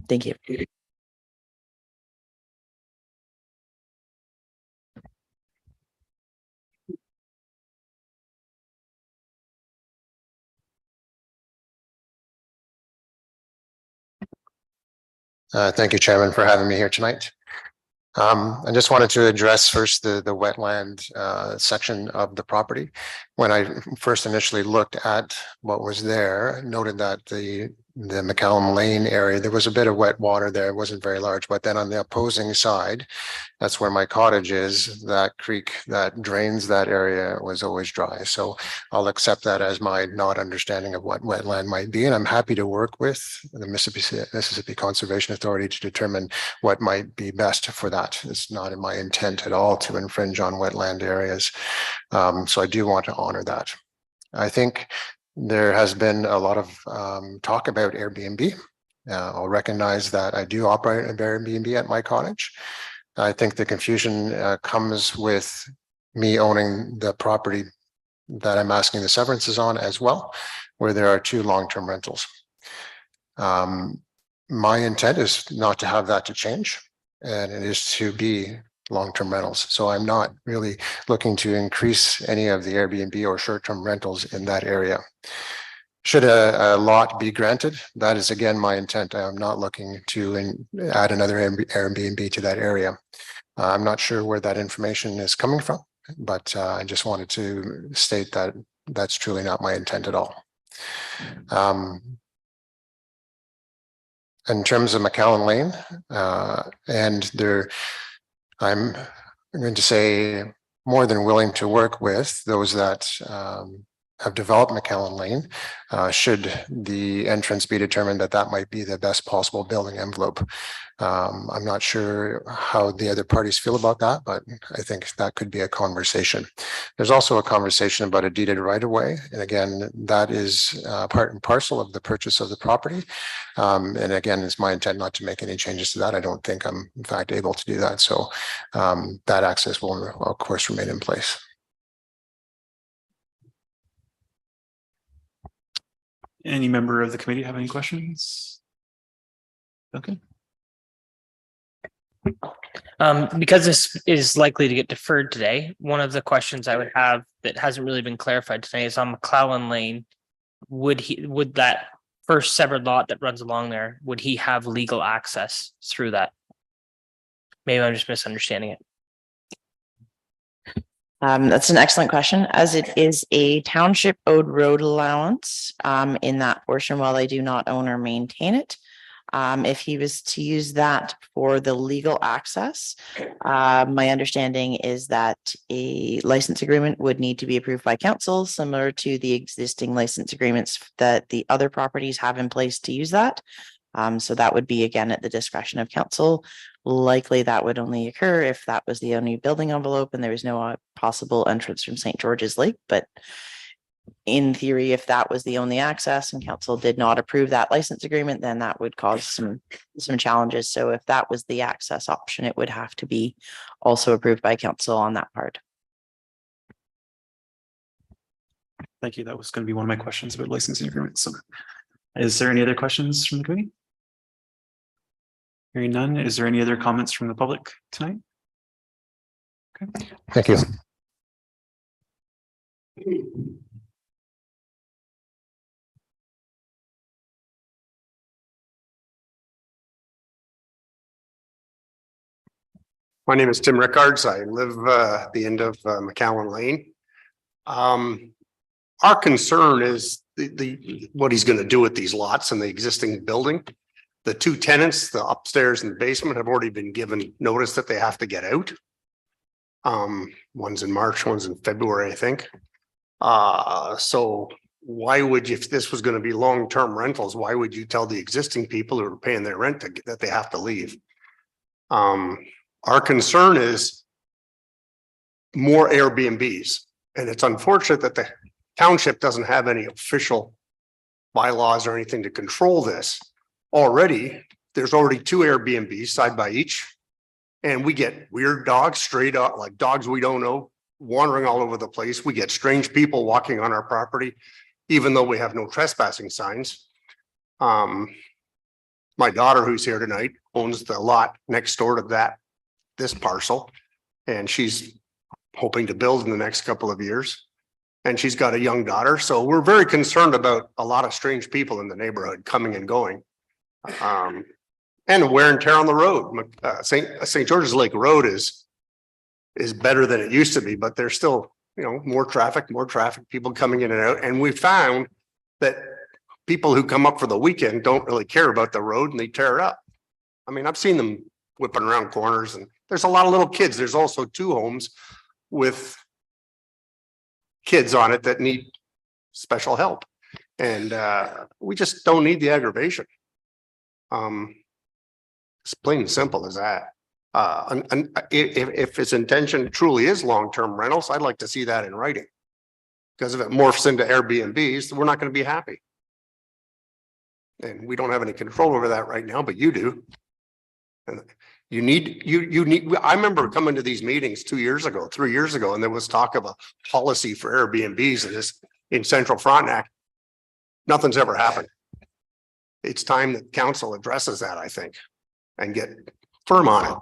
Thank you. Thank you, Chairman, for having me here tonight. I just wanted to address first the wetland section of the property. When I first initially looked at what was there, noted that the McCallum Lane area, there was a bit of wet water there. It wasn't very large, but then on the opposing side, that's where my cottage is, that creek that drains that area was always dry. So I'll accept that as my not understanding of what wetland might be. And I'm happy to work with the Mississippi Conservation Authority to determine what might be best for that. It's not in my intent at all to infringe on wetland areas. So I do want to honor that. I think there has been a lot of talk about Airbnb. I'll recognize that I do operate an Airbnb at my cottage. I think the confusion comes with me owning the property that I'm asking the severances on as well, where there are 2 long-term rentals. My intent is not to have that to change, and it is to be long-term rentals. So I'm not really looking to increase any of the Airbnb or short-term rentals in that area. Should a lot be granted, that is again my intent. I am not looking to add another Airbnb to that area. I'm not sure where that information is coming from, but I just wanted to state that that's truly not my intent at all. In terms of McAllen Lane, I'm going to say more than willing to work with those that have developed McAllen Lane, should the entrance be determined that that might be the best possible building envelope. I'm not sure how the other parties feel about that, but I think that could be a conversation. There's also a conversation about a deeded right of way. And again, that is part and parcel of the purchase of the property. And again, it's my intent not to make any changes to that. I don't think I'm in fact able to do that. So that access will of course remain in place. Any member of the committee have any questions? Okay. Because this is likely to get deferred today, one of the questions I would have that hasn't really been clarified today is on McClellan Lane. Would that first severed lot that runs along there, would he have legal access through that? Maybe I'm just misunderstanding it. That's an excellent question, as it is a township owed road allowance in that portion while I do not own or maintain it. If he was to use that for the legal access, my understanding is that a license agreement would need to be approved by council, similar to the existing license agreements that the other properties have in place to use that. So that would be again at the discretion of council. Likely that would only occur if that was the only building envelope and there was no possible entrance from St. George's Lake. But in theory, if that was the only access and council did not approve that license agreement, then that would cause some challenges. So if that was the access option, it would have to be also approved by council on that part. Thank you. That was going to be one of my questions about licensing agreements. So is there any other questions from the committee? Hearing none, is there any other comments from the public tonight? Okay. Thank you. My name is Tim Rickards. I live at the end of McAllen Lane. Our concern is what he's going to do with these lots in the existing building. The two tenants, the upstairs and the basement, have already been given notice that they have to get out. One's in March, one's in February, I think. So why would you, if this was going to be long-term rentals, why would you tell the existing people who are paying their rent that they have to leave? Our concern is more Airbnbs, and it's unfortunate that the township doesn't have any official bylaws or anything to control this. Already, there's already two Airbnbs side by each, and we get weird dogs, stray dog, like dogs we don't know, wandering all over the place. We get strange people walking on our property, even though we have no trespassing signs. My daughter, who's here tonight, owns the lot next door to this parcel, and she's hoping to build in the next couple of years. And she's got a young daughter, so we're very concerned about a lot of strange people in the neighborhood coming and going. And wear and tear on the road. St. George's Lake Road is better than it used to be, but there's still, more traffic, people coming in and out. And we found that people who come up for the weekend don't really care about the road and they tear it up. I mean, I've seen them whipping around corners, and there's a lot of little kids. There's also two homes with kids on it that need special help. And we just don't need the aggravation. It's plain and simple as that. And if his intention truly is long-term rentals, I'd like to see that in writing. Because if it morphs into Airbnbs, we're not going to be happy. And we don't have any control over that right now, but you do. And you need, I remember coming to these meetings 2 years ago, 3 years ago, and there was talk of a policy for Airbnbs in Central Frontenac. Nothing's ever happened. It's time that council addresses that, I think, and get firm on it.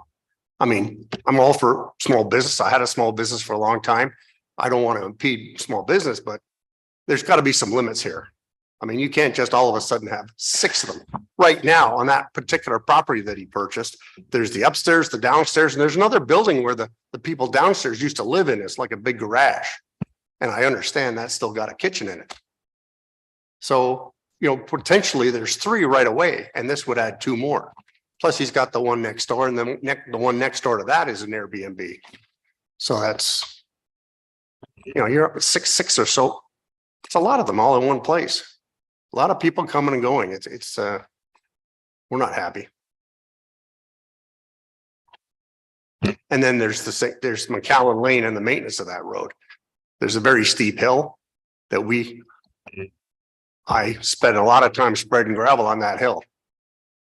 I mean, I'm all for small business. I had a small business for a long time. I don't want to impede small business, but there's got to be some limits here. I mean, you can't just all of a sudden have 6 of them. Right now, on that particular property that he purchased, there's the upstairs, the downstairs, and there's another building where the people downstairs used to live in. It's like a big garage. And I understand that's still got a kitchen in it. So, potentially there's 3 right away, and this would add 2 more. Plus he's got the one next door, and then the one next door to that is an Airbnb. So that's, you're up at six or so. It's a lot of them all in one place. A lot of people coming and going. We're not happy. And then there's McAllen Lane and the maintenance of that road. There's a very steep hill that I spent a lot of time spreading gravel on that hill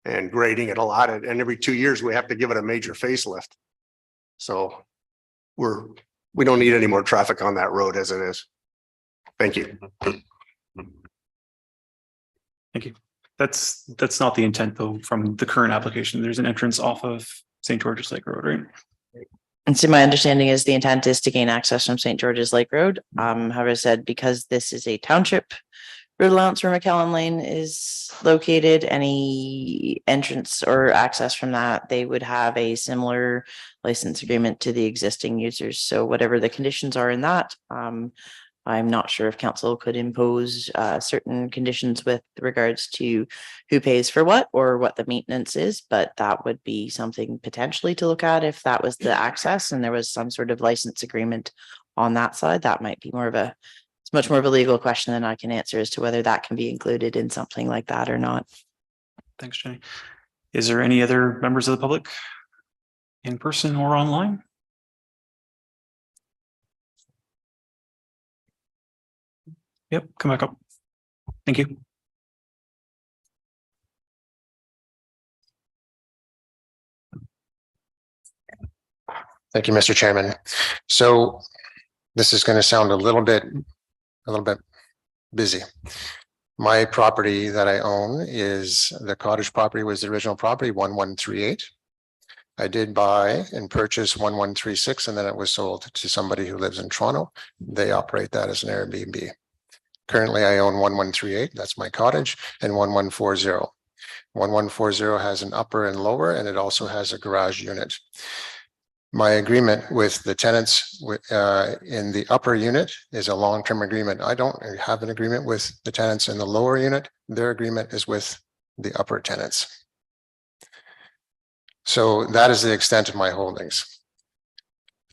and grading it a lot. And every 2 years we have to give it a major facelift. So we don't need any more traffic on that road as it is. Thank you. Thank you. That's not the intent though, from the current application. There's an entrance off of St. George's Lake Road, right? And so my understanding is the intent is to gain access from St. George's Lake Road. However, I said, because this is a township road allowance where McAllen Lane is located, any entrance or access from that, they would have a similar license agreement to the existing users. So whatever the conditions are in that, I'm not sure if council could impose certain conditions with regards to who pays for what or what the maintenance is, but that would be something potentially to look at if that was the access and there was some sort of license agreement on that side. That might be it's much more of a legal question than I can answer as to whether that can be included in something like that or not. Thanks, Jenny. Is there any other members of the public in person or online? Yep, come back up. Thank you. Thank you, Mr. Chairman. So this is going to sound a little bit busy. My property that I own is the cottage property was the original property 1138. I did buy and purchase 1136, and then it was sold to somebody who lives in Toronto. They operate that as an Airbnb. Currently, I own 1138, that's my cottage, and 1140. 1140 has an upper and lower, and it also has a garage unit. My agreement with the tenants in the upper unit is a long-term agreement. I don't have an agreement with the tenants in the lower unit. Their agreement is with the upper tenants. So that is the extent of my holdings.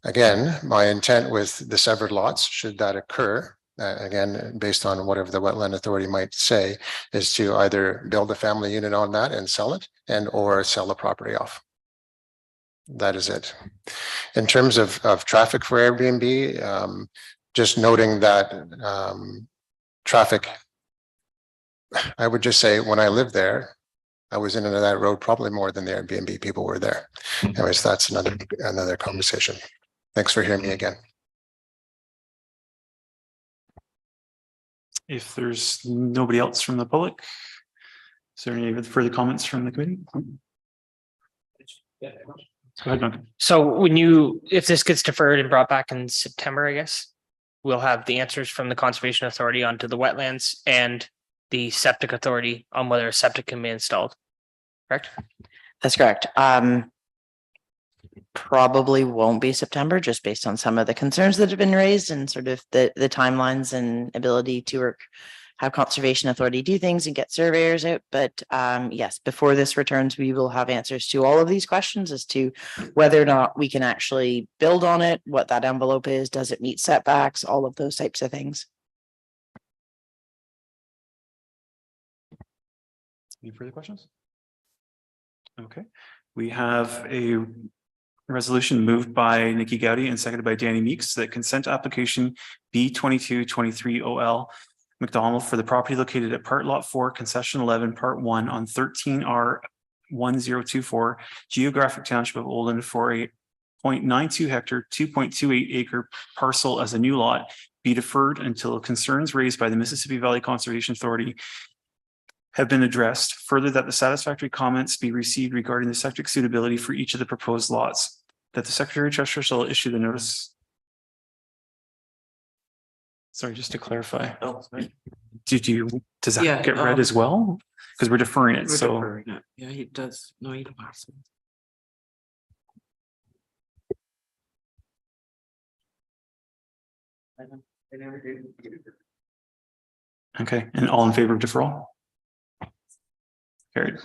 Again, my intent with the severed lots, should that occur, again, based on whatever the Wetland Authority might say, is to either build a family unit on that and sell it, or sell the property off. That is it. In terms of traffic for Airbnb, just noting that traffic, I would just say when I lived there, I was in and out of that road probably more than the Airbnb people were there. Anyways, that's another conversation. Thanks for hearing me again. If there's nobody else from the public, is there any further comments from the committee? Go ahead, Duncan. So if this gets deferred and brought back in September, I guess, we'll have the answers from the Conservation Authority onto the wetlands and the septic authority on whether a septic can be installed. Correct? That's correct. Probably won't be September, just based on some of the concerns that have been raised and sort of the timelines and ability to have Conservation Authority do things and get surveyors out. But yes, before this returns, we will have answers to all of these questions as to whether or not we can actually build on it, what that envelope is, does it meet setbacks, all of those types of things. Any further questions? Okay, we have a resolution moved by Nikki Gowdy and seconded by Danny Meeks that consent application B2223 OL McDonald for the property located at part lot 4, concession 11, part 1 on 13R1024 geographic township of Olden for a 0.92 hectare, 2.28 acre parcel as a new lot be deferred until concerns raised by the Mississippi Valley Conservation Authority have been addressed. Further, that the satisfactory comments be received regarding the septic suitability for each of the proposed lots. That the Secretary Treasurer shall issue the notice Sorry, just to clarify, Oh, sorry. does that Yeah, get read as well? Because we're deferring it, We're so. deferring it. Yeah, he does. No, he does. I never did. Okay, and all in favor of deferral? Carried.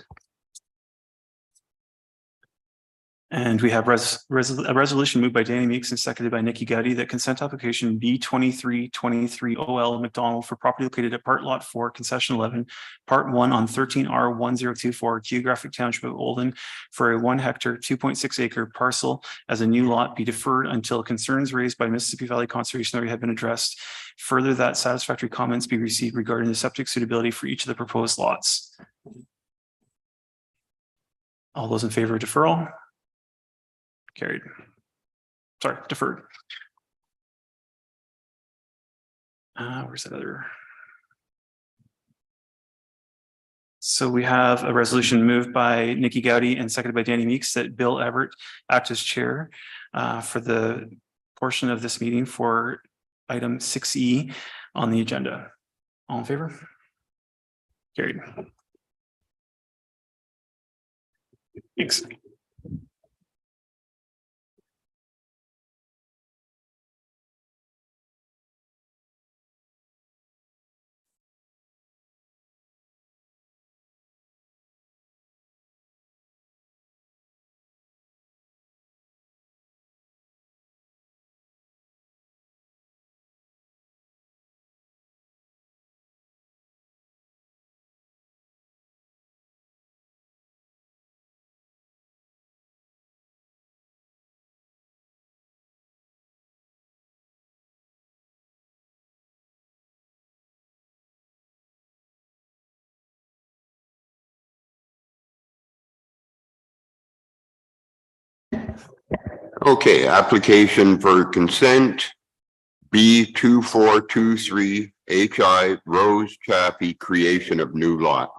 And we have a resolution moved by Danny Meeks and seconded by Nikki Gowdy that consent application B 2323 OL McDonald for property located at part lot 4, concession 11, part 1 on 13R1024 geographic township of Olden for a 1 hectare, 2.6 acre parcel as a new lot be deferred until concerns raised by Mississippi Valley Conservation Area have been addressed. Further, that satisfactory comments be received regarding the septic suitability for each of the proposed lots. All those in favor of deferral? Carried. Sorry, deferred. Where's that other? So we have a resolution moved by Nikki Gowdy and seconded by Danny Meeks that Bill Everett act as chair for the portion of this meeting for item 6E on the agenda. All in favor? Carried. Thanks. Okay, application for consent B 2423 HI Rose Chaffee creation of new lot.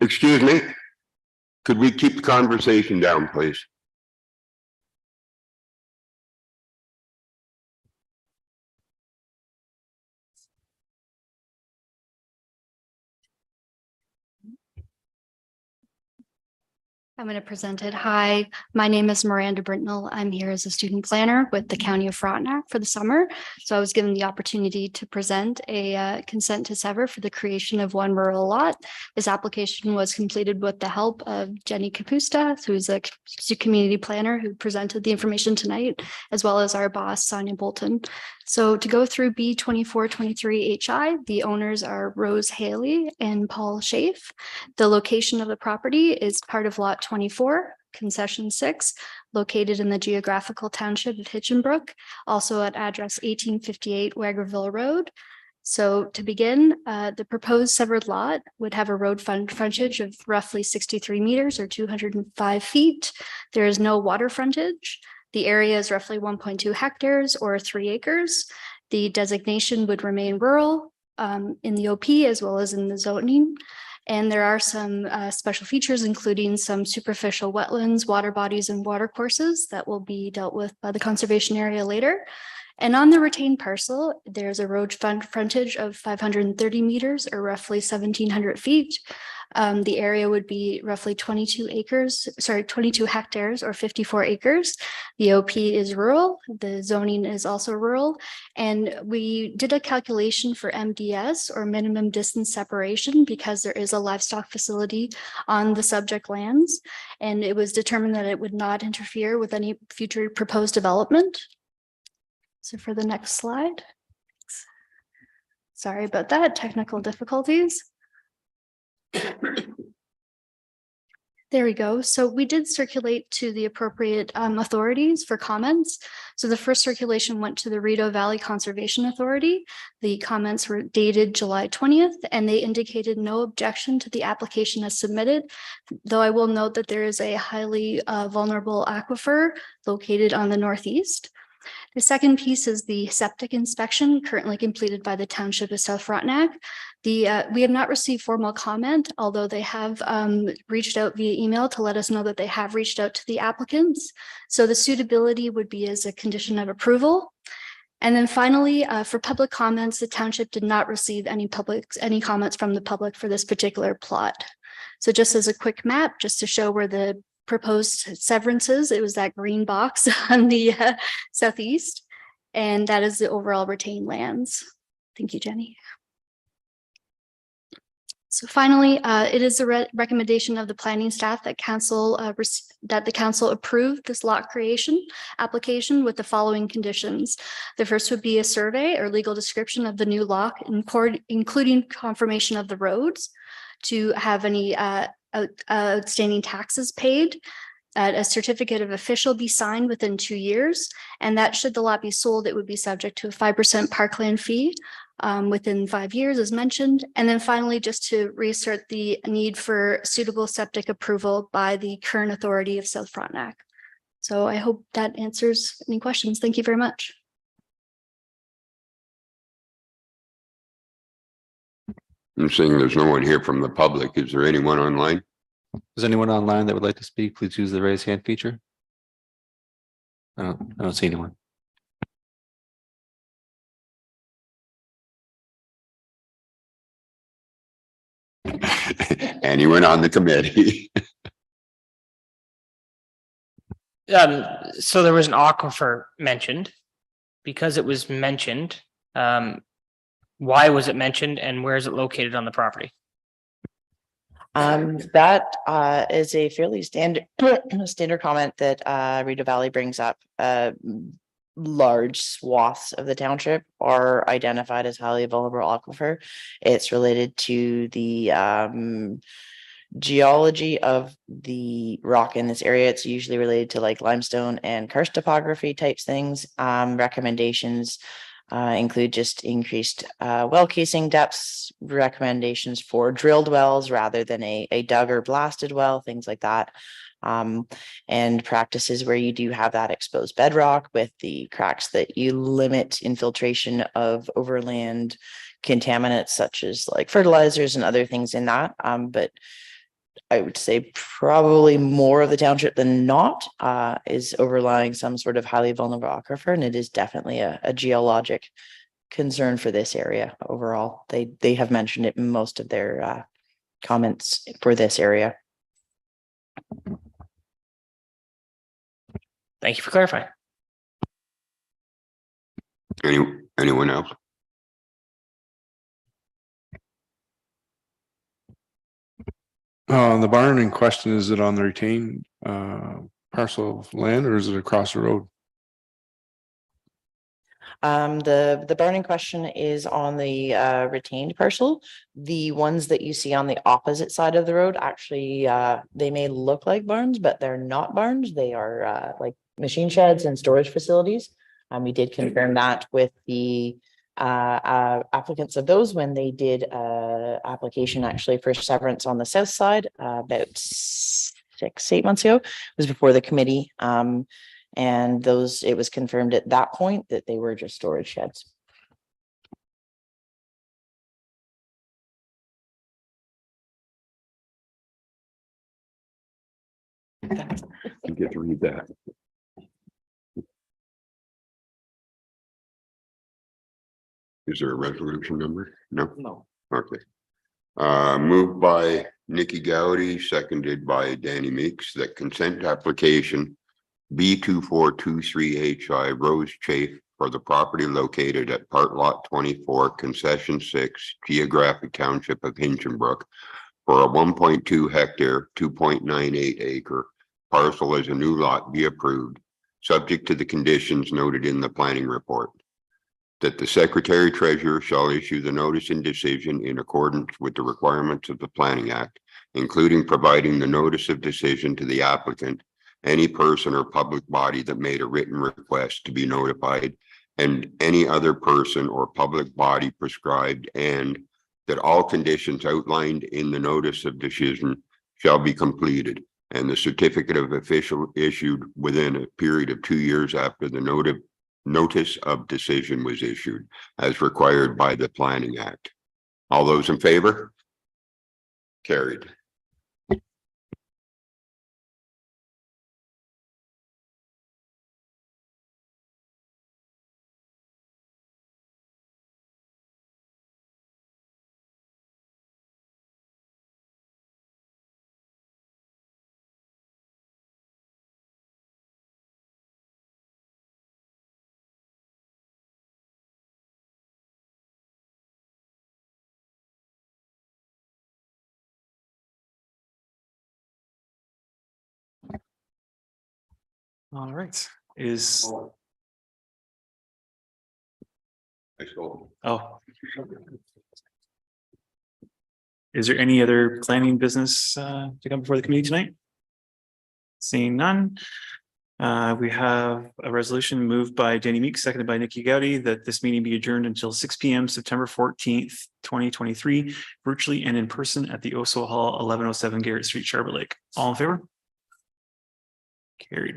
Excuse me, could we keep the conversation down, please? I'm going to present it. Hi, my name is Miranda Brintnell. I'm here as a student planner with the County of Frontenac for the summer. So I was given the opportunity to present a consent to sever for the creation of one rural lot. This application was completed with the help of Jenny Capusta, who's a community planner who presented the information tonight, as well as our boss, Sonia Bolton. So to go through B 2423 HI, the owners are Rose Haley and Paul Schaaf. The location of the property is part of lot 24, concession 6, located in the geographical township of Hitchinbrook, also at address 1858 Wagerville Road. So to begin, the proposed severed lot would have a road frontage of roughly 63 meters or 205 feet. There is no water frontage. The area is roughly 1.2 hectares or 3 acres. The designation would remain rural in the OP as well as in the zoning. And there are some special features, including some superficial wetlands, water bodies, and water courses that will be dealt with by the conservation area later. And on the retained parcel, there's a road frontage of 530 meters or roughly 1,700 feet. The area would be roughly 22 hectares or 54 acres. The OP is rural. The zoning is also rural. And we did a calculation for MDS or minimum distance separation because there is a livestock facility on the subject lands. And it was determined that it would not interfere with any future proposed development. So for the next slide. Sorry about that, technical difficulties. There we go. So we did circulate to the appropriate authorities for comments. So the first circulation went to the Rideau Valley Conservation Authority. The comments were dated July 20th, and they indicated no objection to the application as submitted, though I will note that there is a highly vulnerable aquifer located on the northeast. The second piece is the septic inspection currently completed by the Township of South Frontenac. We have not received formal comment, although they have reached out via email to let us know that they have reached out to the applicants. So the suitability would be as a condition of approval. And then finally, for public comments, the township did not receive any comments from the public for this particular plot. So just as a quick map, just to show where the proposed severance is, it was that green box on the southeast, and that is the overall retained lands. Thank you, Jenny. So finally, it is a recommendation of the planning staff that the council approved this lot creation application with the following conditions. The first would be a survey or legal description of the new lot, including confirmation of the roads, to have any outstanding taxes paid. A certificate of official be signed within 2 years, and that should the lot be sold, it would be subject to a 5% parkland fee within 5 years, as mentioned. And then finally, just to reassert the need for suitable septic approval by the current authority of South Frontenac. So I hope that answers any questions. Thank you very much. I'm saying there's no one here from the public. Is there anyone online? Is anyone online that would like to speak? Please use the raise hand feature. I don't see anyone. Anyone on the committee? So there was an aquifer mentioned. Because it was mentioned, why was it mentioned and where is it located on the property? That is a fairly standard comment that Rita Valley brings up. Large swaths of the township are identified as highly vulnerable aquifer. It's related to the geology of the rock in this area. It's usually related to like limestone and karst topography types things. Recommendations include just increased well casing depths, recommendations for drilled wells rather than a dug or blasted well, things like that. And practices where you do have that exposed bedrock with the cracks that you limit infiltration of overland contaminants such as like fertilizers and other things in that. But I would say probably more of the township than not is overlying some sort of highly vulnerable aquifer, and it is definitely a geologic concern for this area overall. They have mentioned it in most of their comments for this area. Thank you for clarifying. Anyone else? The barn in question, is it on the retained parcel of land or is it across the road? The barn in question is on the retained parcel. The ones that you see on the opposite side of the road, actually, they may look like barns, but they're not barns. They are like machine sheds and storage facilities. We did confirm that with the applicants of those when they did application actually for severance on the south side about 6-8 months ago. It was before the committee. And those, it was confirmed at that point that they were just storage sheds. You get to read that. Is there a resolution number? No. No. Okay. Moved by Nikki Gowdy, seconded by Danny Meeks, that consent application B2423HI Rose Chafe for the property located at part lot 24, concession 6, geographic township of Hinchinbrook for a 1.2 hectare, 2.98 acre parcel as a new lot be approved, subject to the conditions noted in the planning report. That the Secretary Treasurer shall issue the notice and decision in accordance with the requirements of the Planning Act, including providing the notice of decision to the applicant, any person or public body that made a written request to be notified, and any other person or public body prescribed, and that all conditions outlined in the notice of decision shall be completed, and the certificate of official issued within a period of 2 years after the notice of decision was issued as required by the Planning Act. All those in favor? Carried. All right, is, oh. Is there any other planning business to come before the committee tonight? Seeing none. We have a resolution moved by Danny Meek, seconded by Nikki Gowdy, that this meeting be adjourned until 6 p.m. September 14th, 2023, virtually and in person at the Oso Hall, 1107 Garrett Street, Sharp Lake. All in favor? Carried.